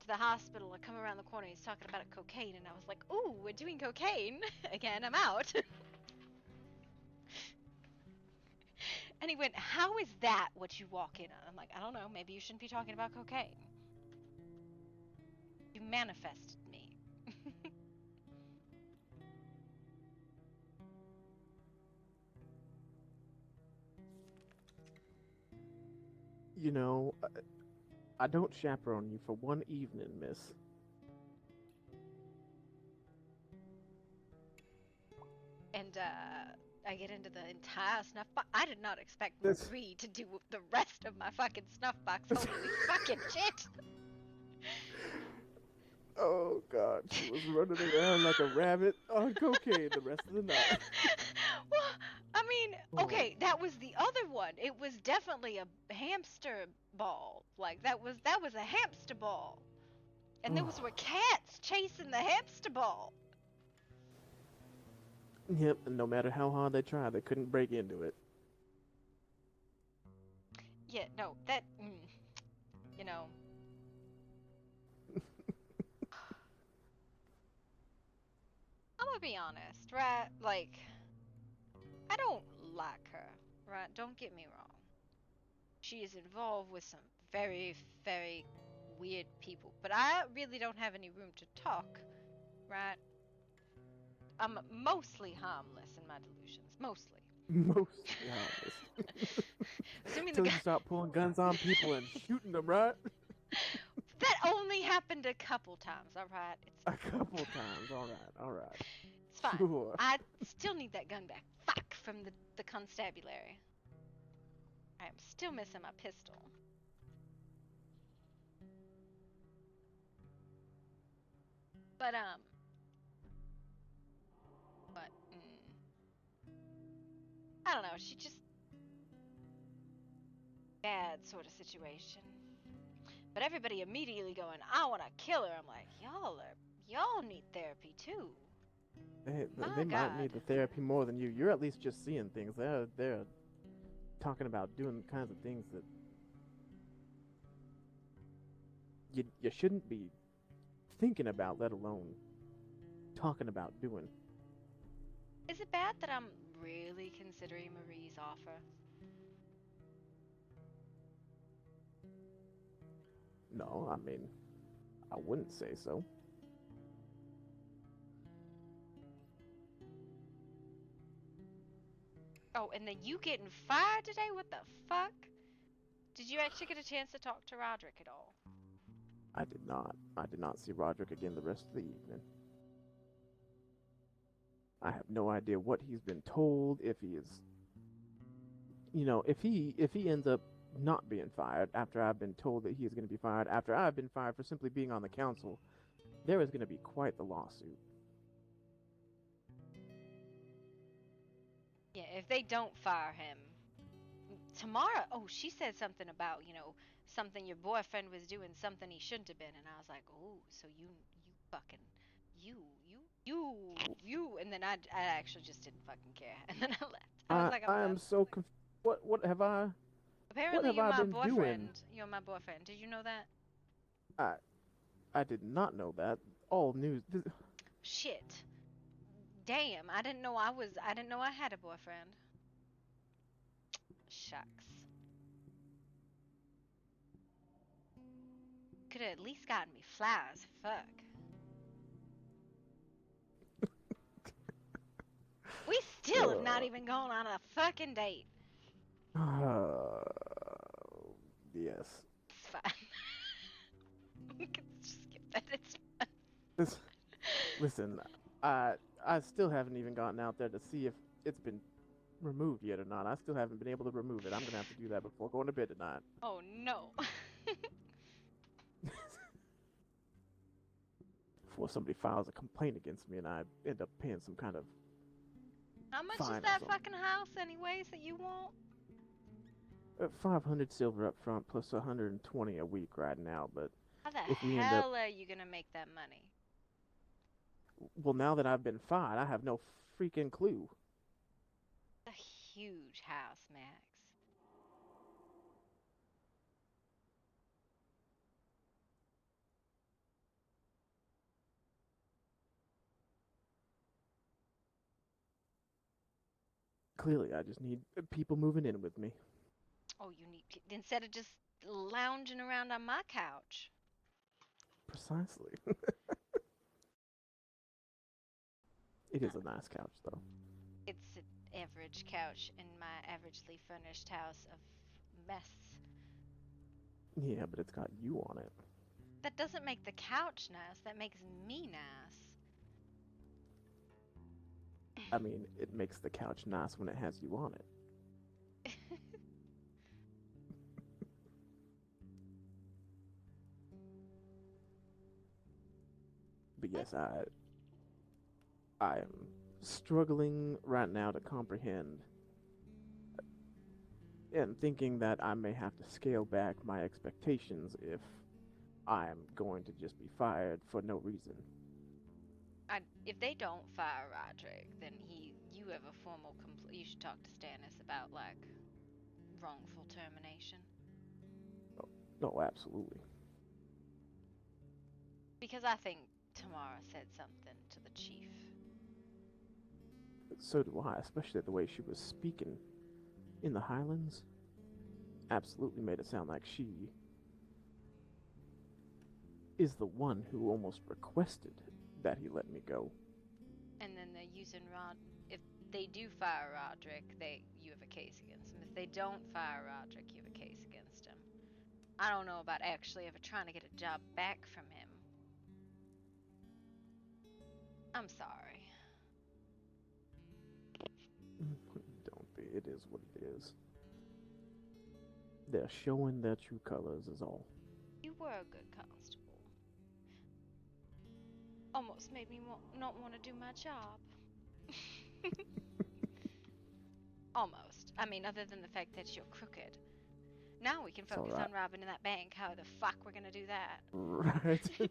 to the hospital. I come around the corner. He's talking about cocaine, and I was like, "Ooh, we're doing cocaine again. I'm out." And he went, "How is that what you walk in on?" I'm like, "I don't know. Maybe you shouldn't be talking about cocaine. You manifested me." You know, I don't chaperone you for one evening, miss. And and I get into the entire snuff box. I did not expect This- Marie to do the rest of my fucking snuff box. Holy fucking shit! Oh god, she was running around like a rabbit on cocaine the rest of the night. Well, I mean, okay, that was the other one. It was definitely a hamster ball. Like that was a hamster ball. And those were cats chasing the hamster ball. Yep, and no matter how hard they tried, they couldn't break into it. Yeah, no, that you know. I'm gonna be honest, right? Like, I don't like her, right? Don't get me wrong. She is involved with some very, very weird people, but I really don't have any room to talk, right? I'm mostly harmless in my delusions, mostly. Mostly honest. Assuming Until you start pulling guns on people and shooting them, right? that only happened a couple times, all right? It's A couple times. All right. it's fine. Sure. I still need that gun back. Fuck from the constabulary. I am still missing my pistol. But I don't know. She just bad sort of situation. But everybody immediately going, I want to kill her. I'm like, y'all need therapy too. They might need the therapy more than you. You're at least just seeing things. They're talking about doing kinds of things that you shouldn't be thinking about, let alone talking about doing. Is it bad that I'm really considering Marie's offer? No, I mean, I wouldn't say so. Oh, and then you getting fired today? What the fuck? Did you actually get a chance to talk to Roderick at all? I did not. I did not see Roderick again the rest of the evening. I have no idea what he's been told, if he is, if he ends up not being fired after I've been told that he is going to be fired, after I've been fired for simply being on the council, there is going to be quite the lawsuit. Yeah, if they don't fire him tomorrow. Oh, she said something about, something your boyfriend was doing, something he shouldn't have been, and I was like, oh, so you fucking you, and then I actually just didn't fucking care, and then I left. I was like, I am so confused. What have I? Apparently, what have you're I my been boyfriend. doing? You're my boyfriend. Did you know that? I did not know that. All news. Shit. Damn, I didn't know I had a boyfriend. Shucks. Could have at least gotten me flowers. Fuck. We still have not even gone on a fucking date. Yes. It's fine. We can just skip that. It's fine. Listen, I still haven't even gotten out there to see if it's been removed yet or not. I still haven't been able to remove it. I'm gonna have to do that before going to bed tonight. Oh no. Before somebody files a complaint against me and I end up paying some kind of How much fine is or that something. fucking house anyways that you want? 500 silver up front plus 120 a week right now, but How the if we end up, hell are you gonna make that money? well, now that I've been fired, I have no freaking clue. It's a huge house, Max. Clearly, I just need people moving in with me. Oh, you need instead of just lounging around on my couch. Precisely. It is a nice couch, though. It's an average couch in my averagely furnished house of mess. Yeah, but it's got you on it. That doesn't make the couch nice. That makes me nice. I mean, it makes the couch nice when it has you on it. But yes, I am struggling right now to comprehend and thinking that I may have to scale back my expectations if I'm going to just be fired for no reason. If they don't fire Roderick, then you have a formal you should talk to Stannis about like wrongful termination. No, absolutely. Because I think Tamara said something to the chief. So do I, especially the way she was speaking in the Highlands. Absolutely made it sound like she is the one who almost requested that he let me go. And then they're using if they do fire Roderick, you have a case against him. If they don't fire Roderick, you have a case against him. I don't know about actually ever trying to get a job back from him. I'm sorry. Don't be. It is what it is. They're showing their true colors is all. You were a good constable. Almost made me not want to do my job. Almost. I mean, other than the fact that you're crooked. Now we can focus on robbing in that bank. How the fuck we're gonna do that? Right.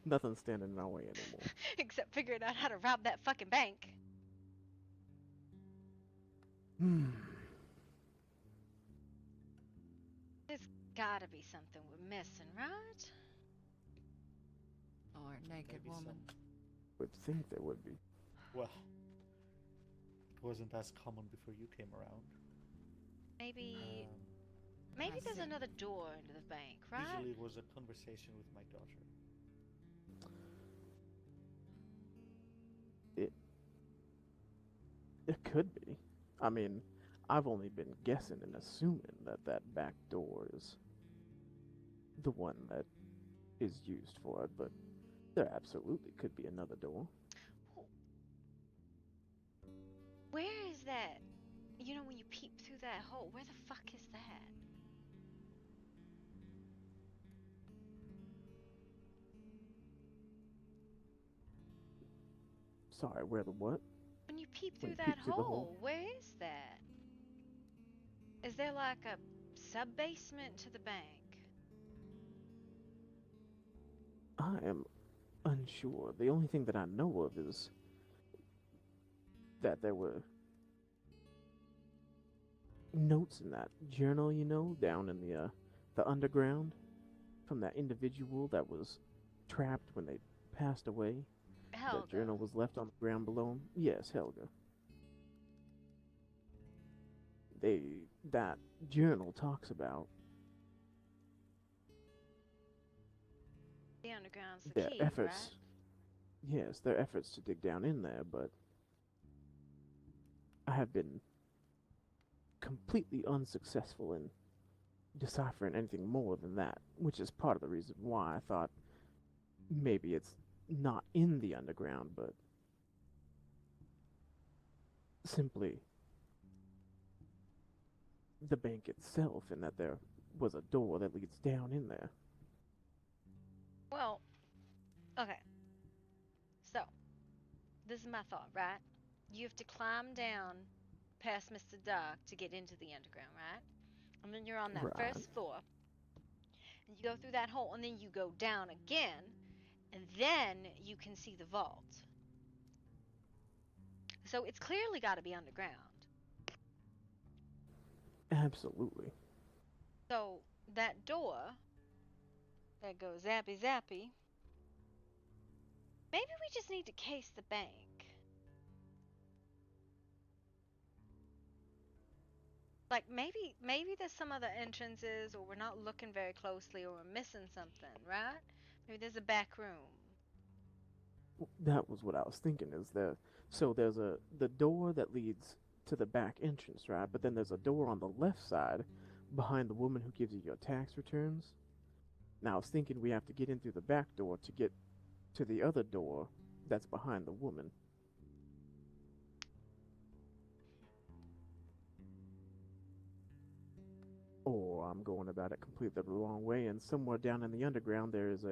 Nothing's standing in our way anymore. Except figuring out how to rob that fucking bank. There's gotta be something we're missing, right? Or a naked Maybe woman. Would think there would be. Well, it wasn't as common before you came around. Maybe there's another door into the bank, right? Usually it was a conversation with my daughter. It could be. I mean, I've only been guessing and assuming that back door is the one that is used for it, but there absolutely could be another door. Where is that? You know, when you peep through that hole, where the fuck is that? Sorry, where the what? When you peep through that hole, where is that? Is there like a sub-basement to the bank? I am unsure. The only thing that I know of is that there were notes in that journal, you know, down in the underground from that individual that was trapped when they passed away. Helga. That journal was left on the ground below. Yes, Helga. That journal talks about the underground's the their key, efforts. Right? Yes, their efforts to dig down in there, but I have been completely unsuccessful in deciphering anything more than that, which is part of the reason why I thought maybe it's not in the underground, but simply the bank itself, and that there was a door that leads down in there. Well, okay. So, this is my thought, right? You have to climb down past Mr. Dark to get into the underground, right? And then you're on that first floor. And you go through that hole, and then you go down again, and then you can see the vault. So it's clearly got to be underground. Absolutely. So that door that goes zappy zappy, maybe we just need to case the bank. Like maybe there's some other entrances, or we're not looking very closely, or we're missing something, right? Maybe there's a back room. That was what I was thinking. There's the door that leads to the back entrance, right? But then there's a door on the left side behind the woman who gives you your tax returns. Now I was thinking we have to get in through the back door to get to the other door that's behind the woman. or I'm going about it completely the wrong way, and somewhere down in the underground there is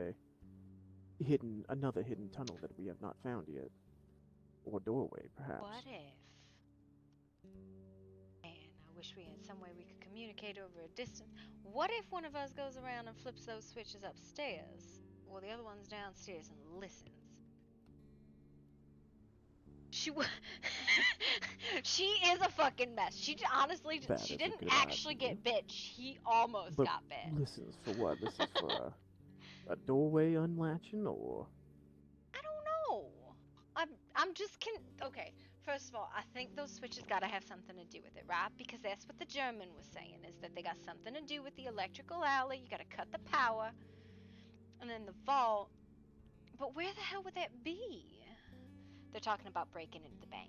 another hidden tunnel that we have not found yet, or doorway, perhaps. What if? And I wish we had some way we could communicate over a distance. What if one of us goes around and flips those switches upstairs, while the other one's downstairs and listens? She is a fucking mess. She didn't actually get bit. She almost got bit. Listens for what? Listens for a doorway unlatching, or? I don't know. I'm just okay. First of all, I think those switches gotta have something to do with it, right? Because that's what the German was saying, is that they got something to do with the electrical outlet. You gotta cut the power, and then the vault. But where the hell would that be? They're talking about breaking into the bank.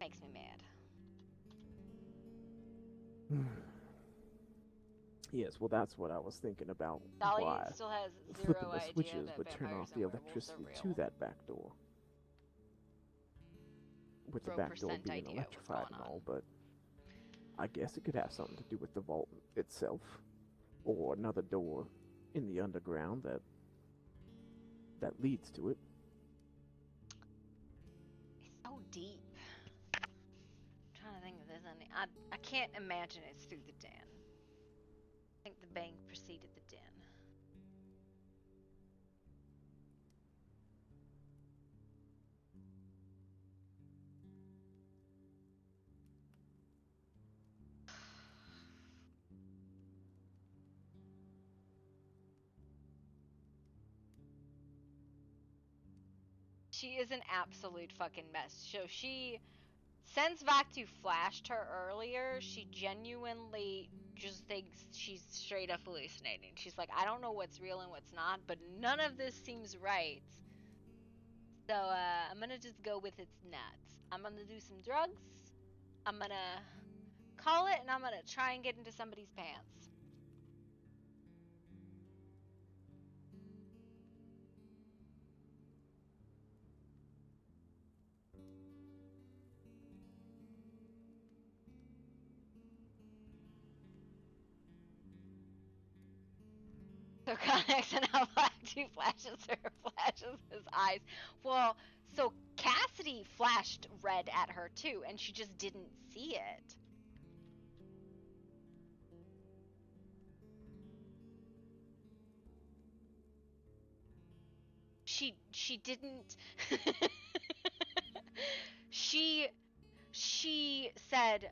Makes me mad. Yes, well, that's what I was thinking about. Dolly Why still has flipping zero the idea switches that would turn vampires off and the werewolves are electricity real. to that back door. With the back door being electrified and all, but I guess it could have something to do with the vault itself, or another door in the underground that leads to it. It's so deep. I'm trying to think if there's any. I can't imagine it's through the den. I think the bank preceded the den. She is an absolute fucking mess. So since Vaktu flashed her earlier, she genuinely just thinks she's straight up hallucinating. She's like, I don't know what's real and what's not, but none of this seems right. So, I'm gonna just go with it's nuts. I'm gonna do some drugs. I'm gonna call it, and I'm gonna try and get into somebody's pants. So Connex and how Vaktu flashes his eyes. Well, so Cassidy flashed red at her too, and she just didn't see it. She didn't. she said,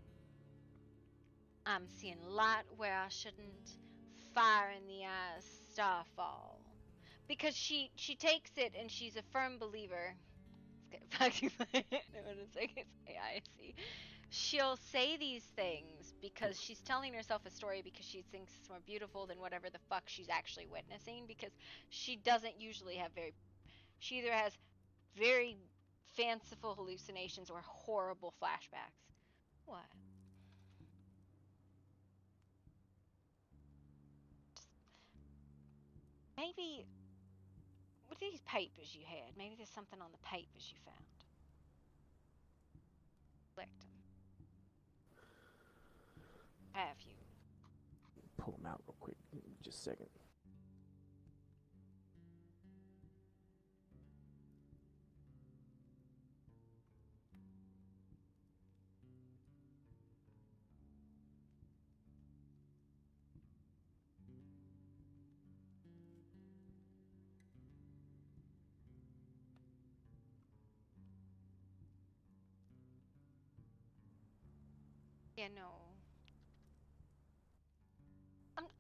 I'm seeing light where I shouldn't, fire in the eyes, starfall. Because she takes it and she's a firm believer. Let's get back to I see. She'll say these things because she's telling herself a story because she thinks it's more beautiful than whatever the fuck she's actually witnessing, because she doesn't usually have she either has very fanciful hallucinations or horrible flashbacks. What? Maybe, what are these papers you had? Maybe there's something on the papers you found. Collect them. Have you? Pull them out real quick. Just a second. Yeah, no.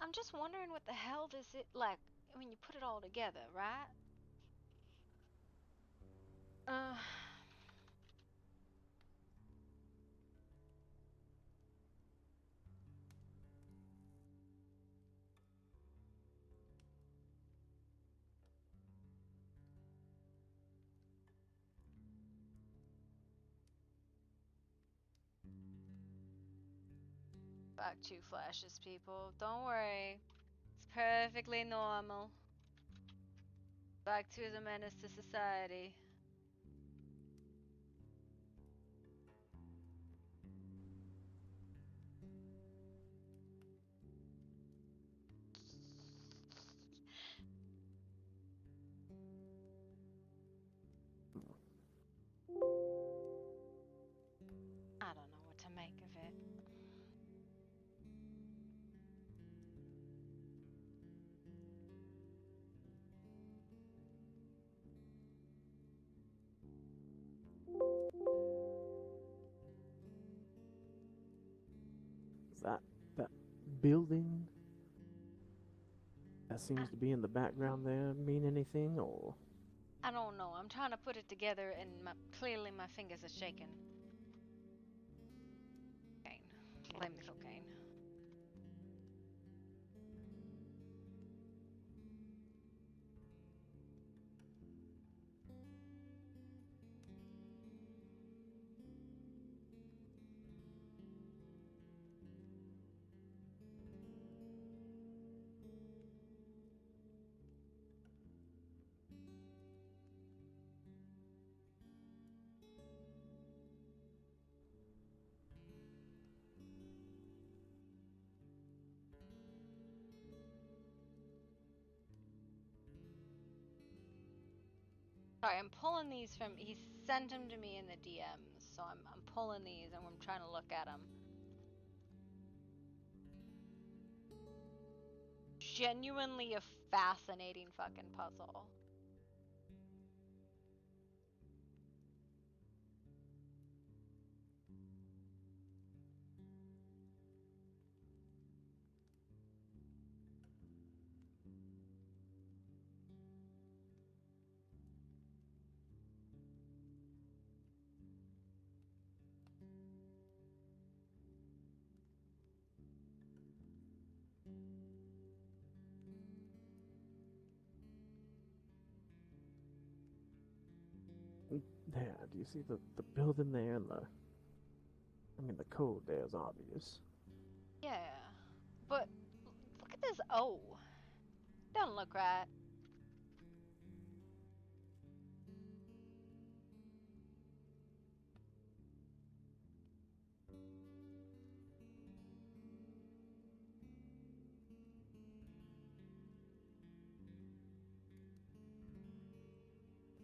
I'm just wondering what the hell does it, like, when you put it all together, right? Back 2 flashes, people. Don't worry. It's perfectly normal. Back 2 is a menace to society. that building that seems to be in the background there mean anything, or? I don't know. I'm trying to put it together, and clearly my fingers are shaking. Cocaine. Blame the cocaine. Sorry, I'm pulling these from. He sent them to me in the DMs, so I'm pulling these and I'm trying to look at them. Genuinely a fascinating fucking puzzle. There, do you see the building there and I mean, the code there is obvious. Yeah, but look at this O. Don't look right.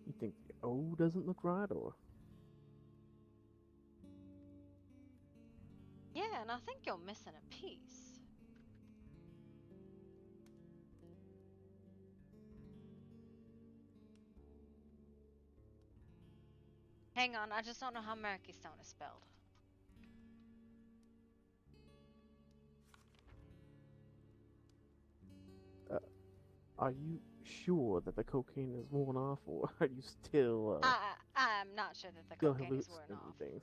You think the O doesn't look right, or? Yeah, and I think you're missing a piece. Hang on, I just don't know how Murky Stone is spelled. Are you sure that the cocaine is worn off, or are you still, I'm not sure that the still cocaine is worn hallucinating off. things?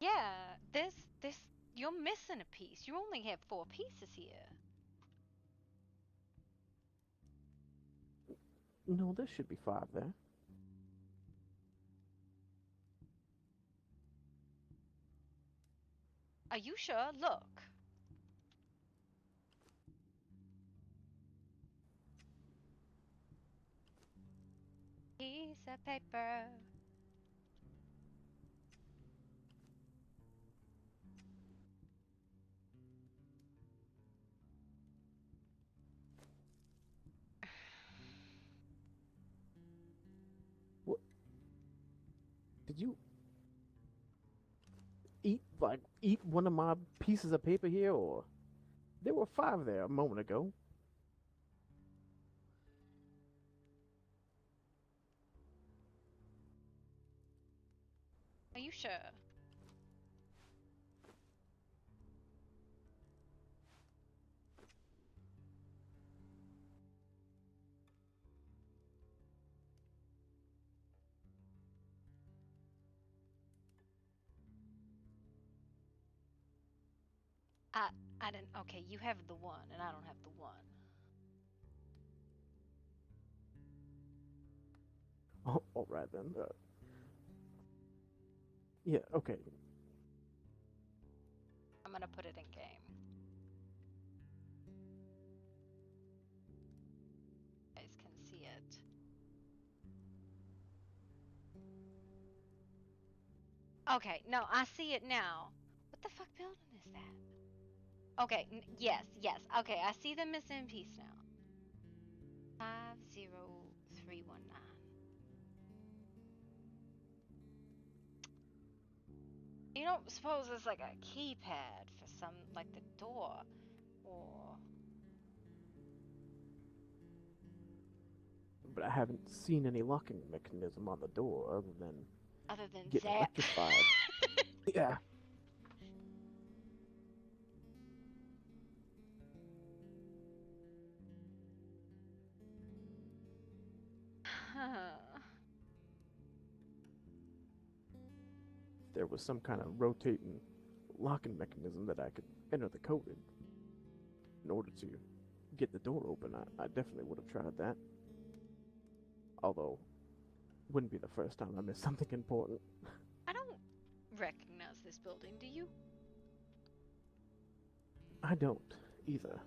Yeah, you're missing a piece. You only have 4 pieces here. No, there should be 5 there. Are you sure? Look. Piece of paper. What? Did you eat one of my pieces of paper here, or? There were 5 there a moment ago. Are you sure? I didn't. Okay, you have the 1, and I don't have the 1. Oh, all right then. Yeah, okay. I'm gonna put it in game. You guys can see it. Okay, no, I see it now. What the fuck building is that? Okay, yes. Okay, I see the missing piece now. 50319. You don't suppose it's like a keypad for some, like the door, or... But I haven't seen any locking mechanism on the door Other than getting that. electrified. Yeah. There was some kind of rotating locking mechanism that I could enter the code in order to get the door open. I definitely would have tried that. Although, wouldn't be the first time I missed something important. I don't recognize this building, do you? I don't either.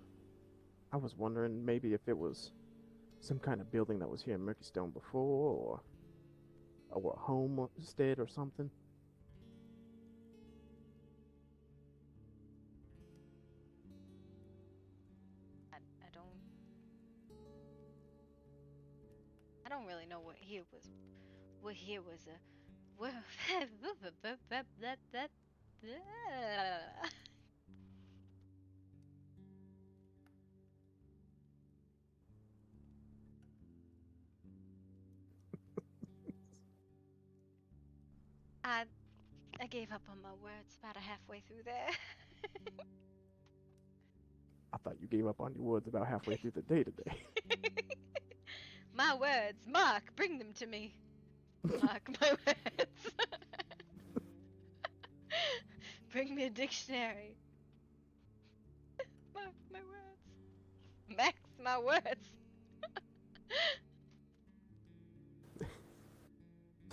I was wondering maybe if it was some kind of building that was here in Murkystone before, or a homestead or something. I don't really know what here was. What here was a. What, I gave up on my words about halfway through there. I thought you gave up on your words about halfway through the day today. My words, Mark, bring them to me. Mark, my words. Bring me a dictionary. Mark, my words. Max, my words.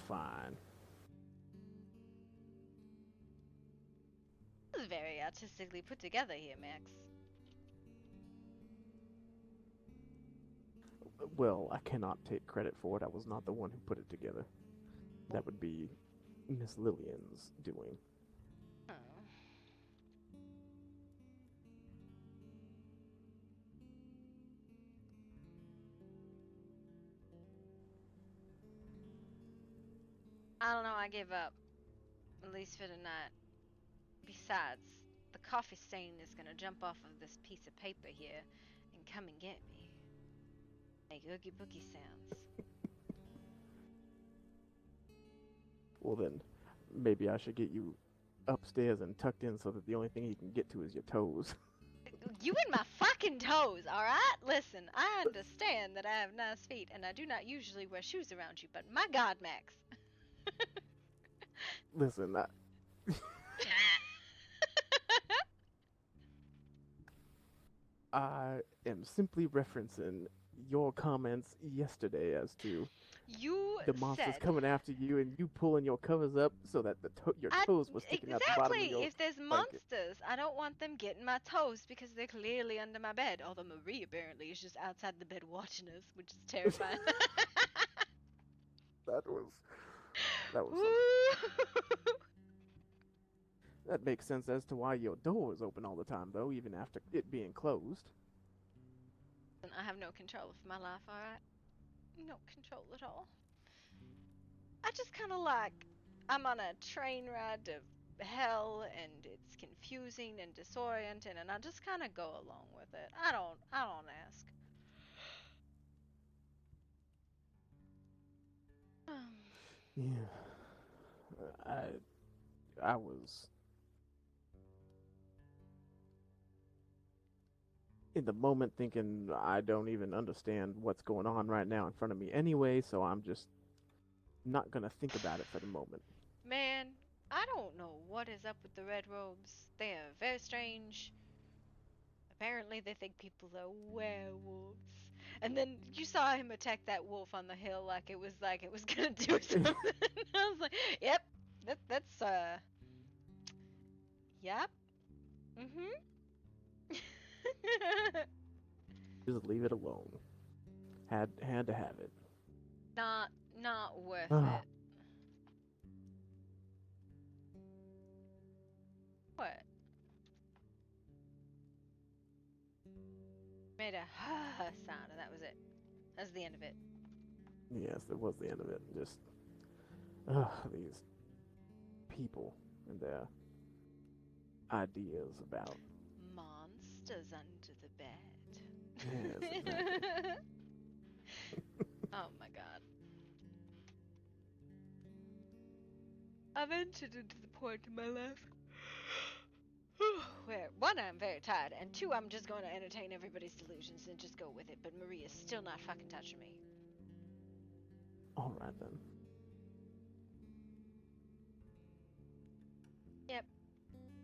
Fine. This is very artistically put together here, Max. Well, I cannot take credit for it. I was not the one who put it together. That would be Miss Lillian's doing. Oh. I don't know, I gave up. At least for tonight. Besides, the coffee stain is gonna jump off of this piece of paper here and come and get me. Make oogie boogie sounds. Well then, maybe I should get you upstairs and tucked in so that the only thing you can get to is your toes. You and my fucking toes, alright? Listen, I understand that I have nice feet and I do not usually wear shoes around you, but my god, Max. Listen, I am simply referencing your comments yesterday as to the monsters coming after you and you pulling your covers up so that your toes were sticking out the bottom of your If there's blanket. monsters, I don't want them getting my toes because they're clearly under my bed. Although Marie apparently is just outside the bed watching us, which is terrifying. That was That makes sense as to why your door is open all the time, though, even after it being closed. I have no control of my life, alright? No control at all. I just kind of I'm on a train ride to hell and it's confusing and disorienting and I just kind of go along with it. I don't ask. Yeah. I was in the moment thinking I don't even understand what's going on right now in front of me anyway, so I'm just not gonna think about it for the moment. Man, I don't know what is up with the red robes. They are very strange. Apparently they think people are werewolves. And then you saw him attack that wolf on the hill like it was gonna do something. I was like, yep, that's yep. Just leave it alone. Had to have it. Not worth it. What? Made a sound and that was it. That's the end of it. Yes, that was the end of it. Just these people and their ideas about. Monsters under the bed. Yes, exactly. Oh my god. I've entered into the point in my life where, one, I'm very tired, and two, I'm just going to entertain everybody's delusions and just go with it, but Maria's still not fucking touching me. All right then. Yep.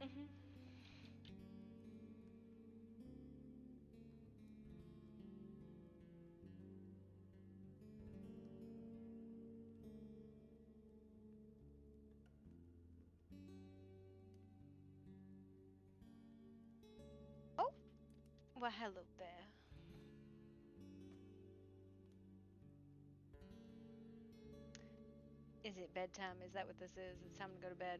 Mm-hmm. Oh, well, hello there. Is it bedtime? Is that what this is? It's time to go to bed?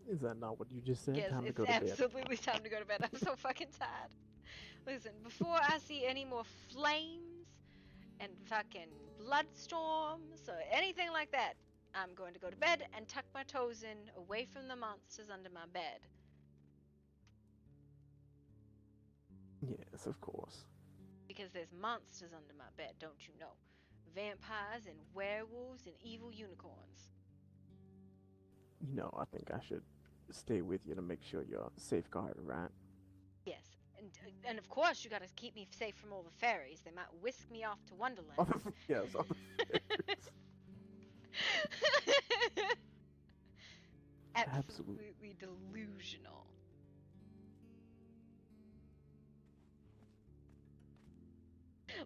Is that not what you just said? Yes, Time to it's go to bed. absolutely time to go to bed. I'm so fucking tired. Listen, before I see any more flames and fucking blood storms or anything like that, I'm going to go to bed and tuck my toes in away from the monsters under my bed. Yes, of course. Because there's monsters under my bed, don't you know? Vampires and werewolves and evil unicorns. You know, I think I should stay with you to make sure you're safeguarded, right? Yes, and of course you gotta keep me safe from all the fairies. They might whisk me off to Wonderland. Yes, on the Absolutely delusional.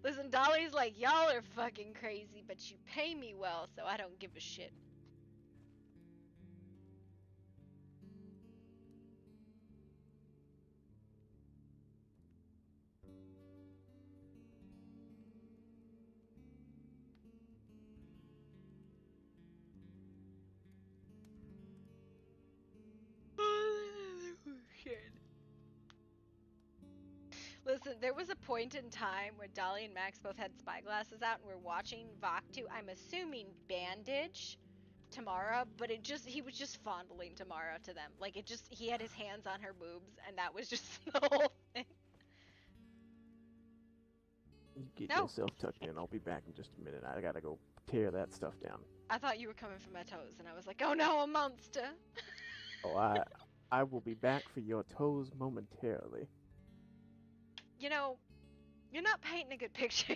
Listen, Dolly's like, y'all are fucking crazy, but you pay me well, so I don't give a shit. Listen, there was a point in time where Dolly and Max both had spyglasses out and we're watching Vaktu, I'm assuming bandage Tamara, but he was just fondling Tamara to them. Like, he had his hands on her boobs and that was just the whole thing. You get yourself tucked in. I'll be back in just a minute. I gotta go tear that stuff down. I thought you were coming for my toes and I was like, oh no, a monster. Oh, I will be back for your toes momentarily. You know, you're not painting a good picture.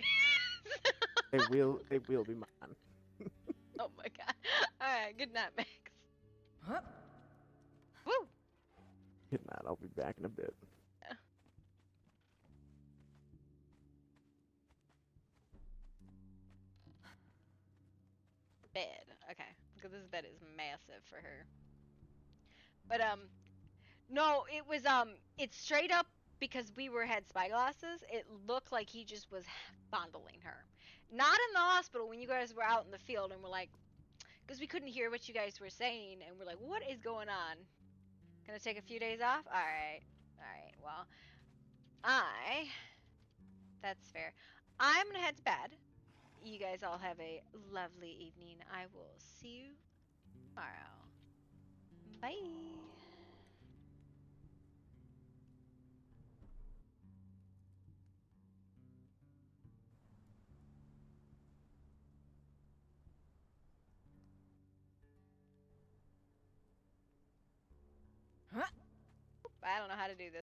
They will be mine. Oh my god. Alright, good night, Max. Huh? Woo! Good night. I'll be back in a bit. Bed. Okay. Because this bed is massive for her. But, no, it was, it's straight up because we had spyglasses. It looked like he just was fondling her. Not in the hospital when you guys were out in the field and we're like, because we couldn't hear what you guys were saying and we're like, what is going on? Gonna take a few days off? Alright. Alright, well, that's fair. I'm gonna head to bed. You guys all have a lovely evening. I will see you tomorrow. Bye. I don't know how to do this.